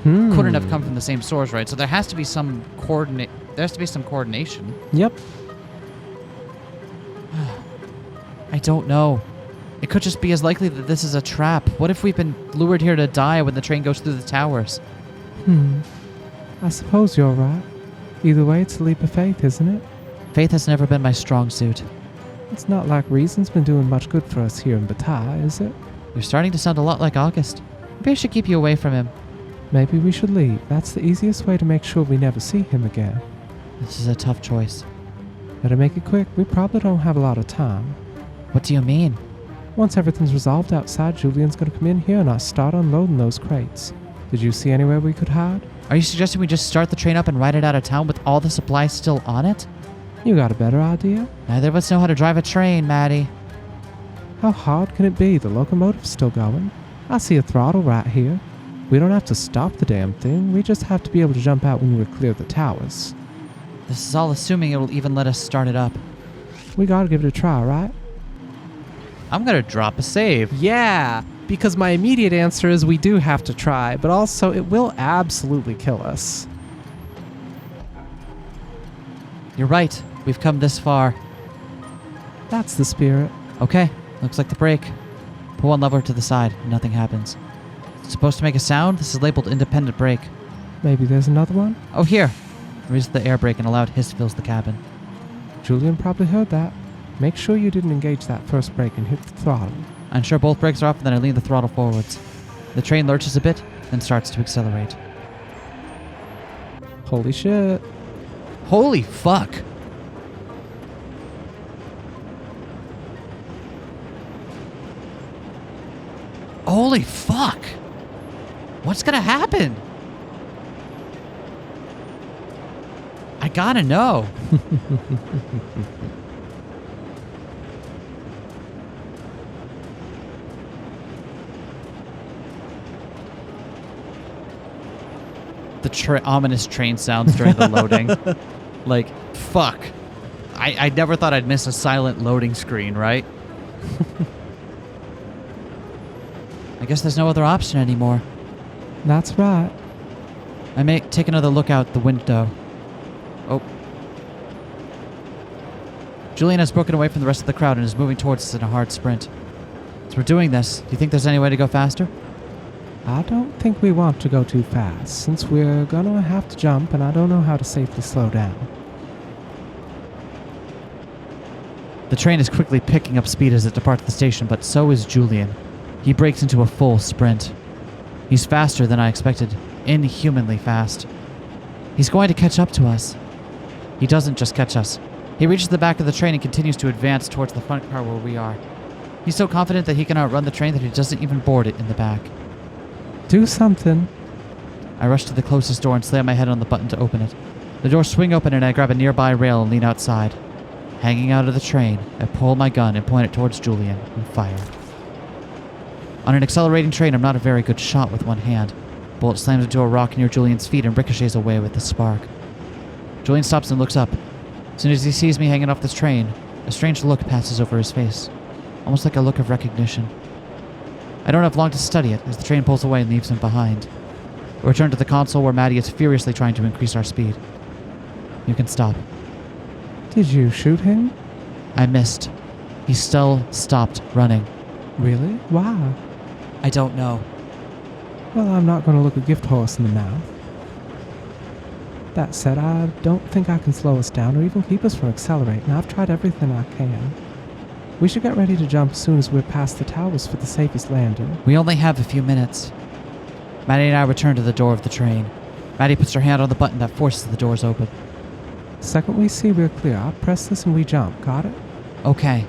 couldn't have come from the same source, right? So there has to be some coordination. Yep. I don't know. It could just be as likely that this is a trap. What if we've been lured here to die when the train goes through the towers? I suppose you're right. Either way, it's a leap of faith, isn't it? Faith has never been my strong suit. It's not like reason's been doing much good for us here in Bataille, is it? You're starting to sound a lot like August. Maybe I should keep you away from him. Maybe we should leave. That's the easiest way to make sure we never see him again. This is a tough choice. Better make it quick. We probably don't have a lot of time. What do you mean? Once everything's resolved outside, Julian's gonna come in here and I'll start unloading those crates. Did you see anywhere we could hide? Are you suggesting we just start the train up and ride it out of town with all the supplies still on it? You got a better idea? Neither of us know how to drive a train, Maddie. How hard can it be? The locomotive's still going. I see a throttle right here. We don't have to stop the damn thing. We just have to be able to jump out when we clear the towers. This is all assuming it will even let us start it up. We gotta give it a try, right? I'm gonna drop a save. Yeah, because my immediate answer is we do have to try, but also it will absolutely kill us. You're right. We've come this far. That's the spirit. Okay, looks like the brake. Pull one lever to the side. Nothing happens. It's supposed to make a sound. This is labeled independent brake. Maybe there's another one? Oh, here. I raised the air brake and a loud hiss fills the cabin. Julian probably heard that. Make sure you didn't engage that first brake and hit the throttle. I ensure both brakes are off, and then I lean the throttle forwards. The train lurches a bit, then starts to accelerate. Holy shit. Holy fuck! Holy fuck! What's gonna happen? I gotta know. The ominous train sounds during the loading. Like, fuck. I never thought I'd miss a silent loading screen, right? I guess there's no other option anymore. That's right. I may take another look out the window. Oh. Julian has broken away from the rest of the crowd and is moving towards us in a hard sprint. As we're doing this, do you think there's any way to go faster? I don't think we want to go too fast, since we're gonna have to jump and I don't know how to safely slow down. The train is quickly picking up speed as it departs the station, but so is Julian. He breaks into a full sprint. He's faster than I expected, inhumanly fast. He's going to catch up to us. He doesn't just catch us. He reaches the back of the train and continues to advance towards the front car where we are. He's so confident that he can outrun the train that he doesn't even board it in the back. Do something. I rush to the closest door and slam my head on the button to open it. The doors swing open and I grab a nearby rail and lean outside. Hanging out of the train, I pull my gun and point it towards Julian and fire. On an accelerating train, I'm not a very good shot with one hand. Bullet slams into a rock near Julian's feet and ricochets away with the spark. Julian stops and looks up. As soon as he sees me hanging off this train, a strange look passes over his face, almost like a look of recognition. I don't have long to study it as the train pulls away and leaves him behind. We return to the console where Maddie is furiously trying to increase our speed. You can stop. Did you shoot him? I missed. He still stopped running. Really? Why? I don't know. Well, I'm not gonna look a gift horse in the mouth. That said, I don't think I can slow us down or even keep us from accelerating. I've tried everything I can. We should get ready to jump as soon as we're past the towers for the safest landing. We only have a few minutes. Maddie and I return to the door of the train. Maddie puts her hand on the button that forces the doors open. Second we see we're clear, I'll press this and we jump. Got it? Okay.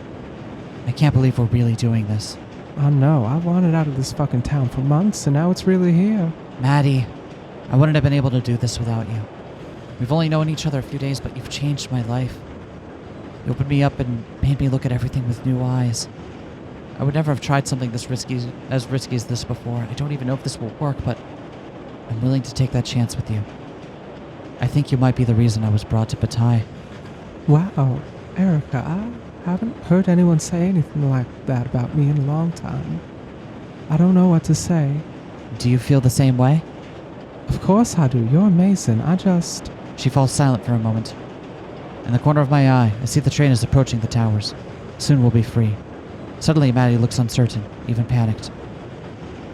I can't believe we're really doing this. I know. I wanted out of this fucking town for months and now it's really here. Maddie, I wouldn't have been able to do this without you. We've only known each other a few days, but you've changed my life. You opened me up and made me look at everything with new eyes. I would never have tried something as risky as this before. I don't even know if this will work, but I'm willing to take that chance with you. I think you might be the reason I was brought to Bataille. Wow, Erica, I haven't heard anyone say anything like that about me in a long time. I don't know what to say. Do you feel the same way? Of course I do. You're amazing. She falls silent for a moment. In the corner of my eye, I see the train is approaching the towers. Soon we'll be free. Suddenly, Maddie looks uncertain, even panicked.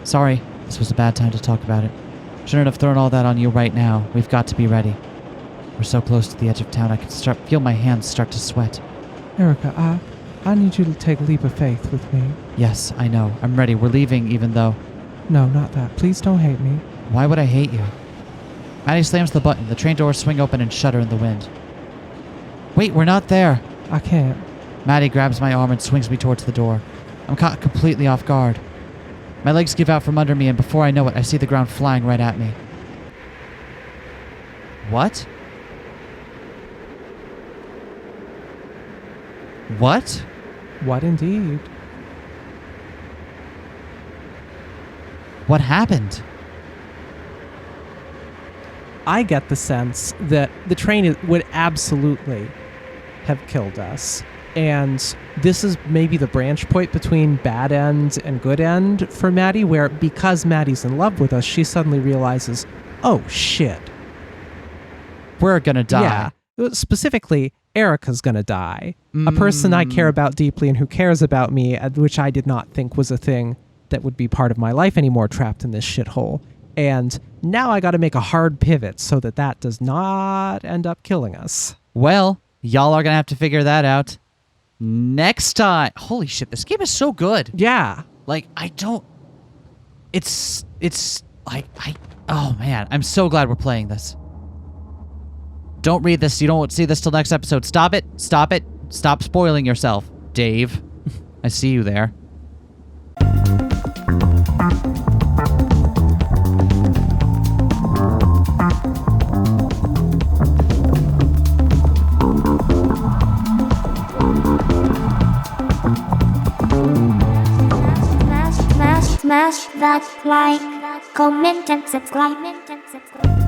Sorry, this was a bad time to talk about it. Shouldn't have thrown all that on you right now. We've got to be ready. We're so close to the edge of town, I can feel my hands start to sweat. Erica, I need you to take a leap of faith with me. Yes, I know. I'm ready. We're leaving, even though... No, not that. Please don't hate me. Why would I hate you? Maddie slams the button. The train doors swing open and shudder in the wind. Wait, we're not there. I can't. Maddie grabs my arm and swings me towards the door. I'm caught completely off guard. My legs give out from under me, and before I know it, I see the ground flying right at me. What? What? What indeed? What happened? I get the sense that the train would absolutely have killed us. And this is maybe the branch point between bad end and good end for Maddie, where because Maddie's in love with us, she suddenly realizes, oh shit. We're gonna die. Yeah. Specifically, Erica's gonna die. A person I care about deeply and who cares about me, which I did not think was a thing that would be part of my life anymore, trapped in this shithole. And now I got to make a hard pivot so that does not end up killing us. Well, y'all are going to have to figure that out next time. Holy shit, this game is so good. Yeah. Like, I don't... It's like, oh man, I'm so glad we're playing this. Don't read this. You don't see this till next episode. Stop it. Stop it. Stop spoiling yourself, Dave. I see you there. Smash that like, comment and subscribe.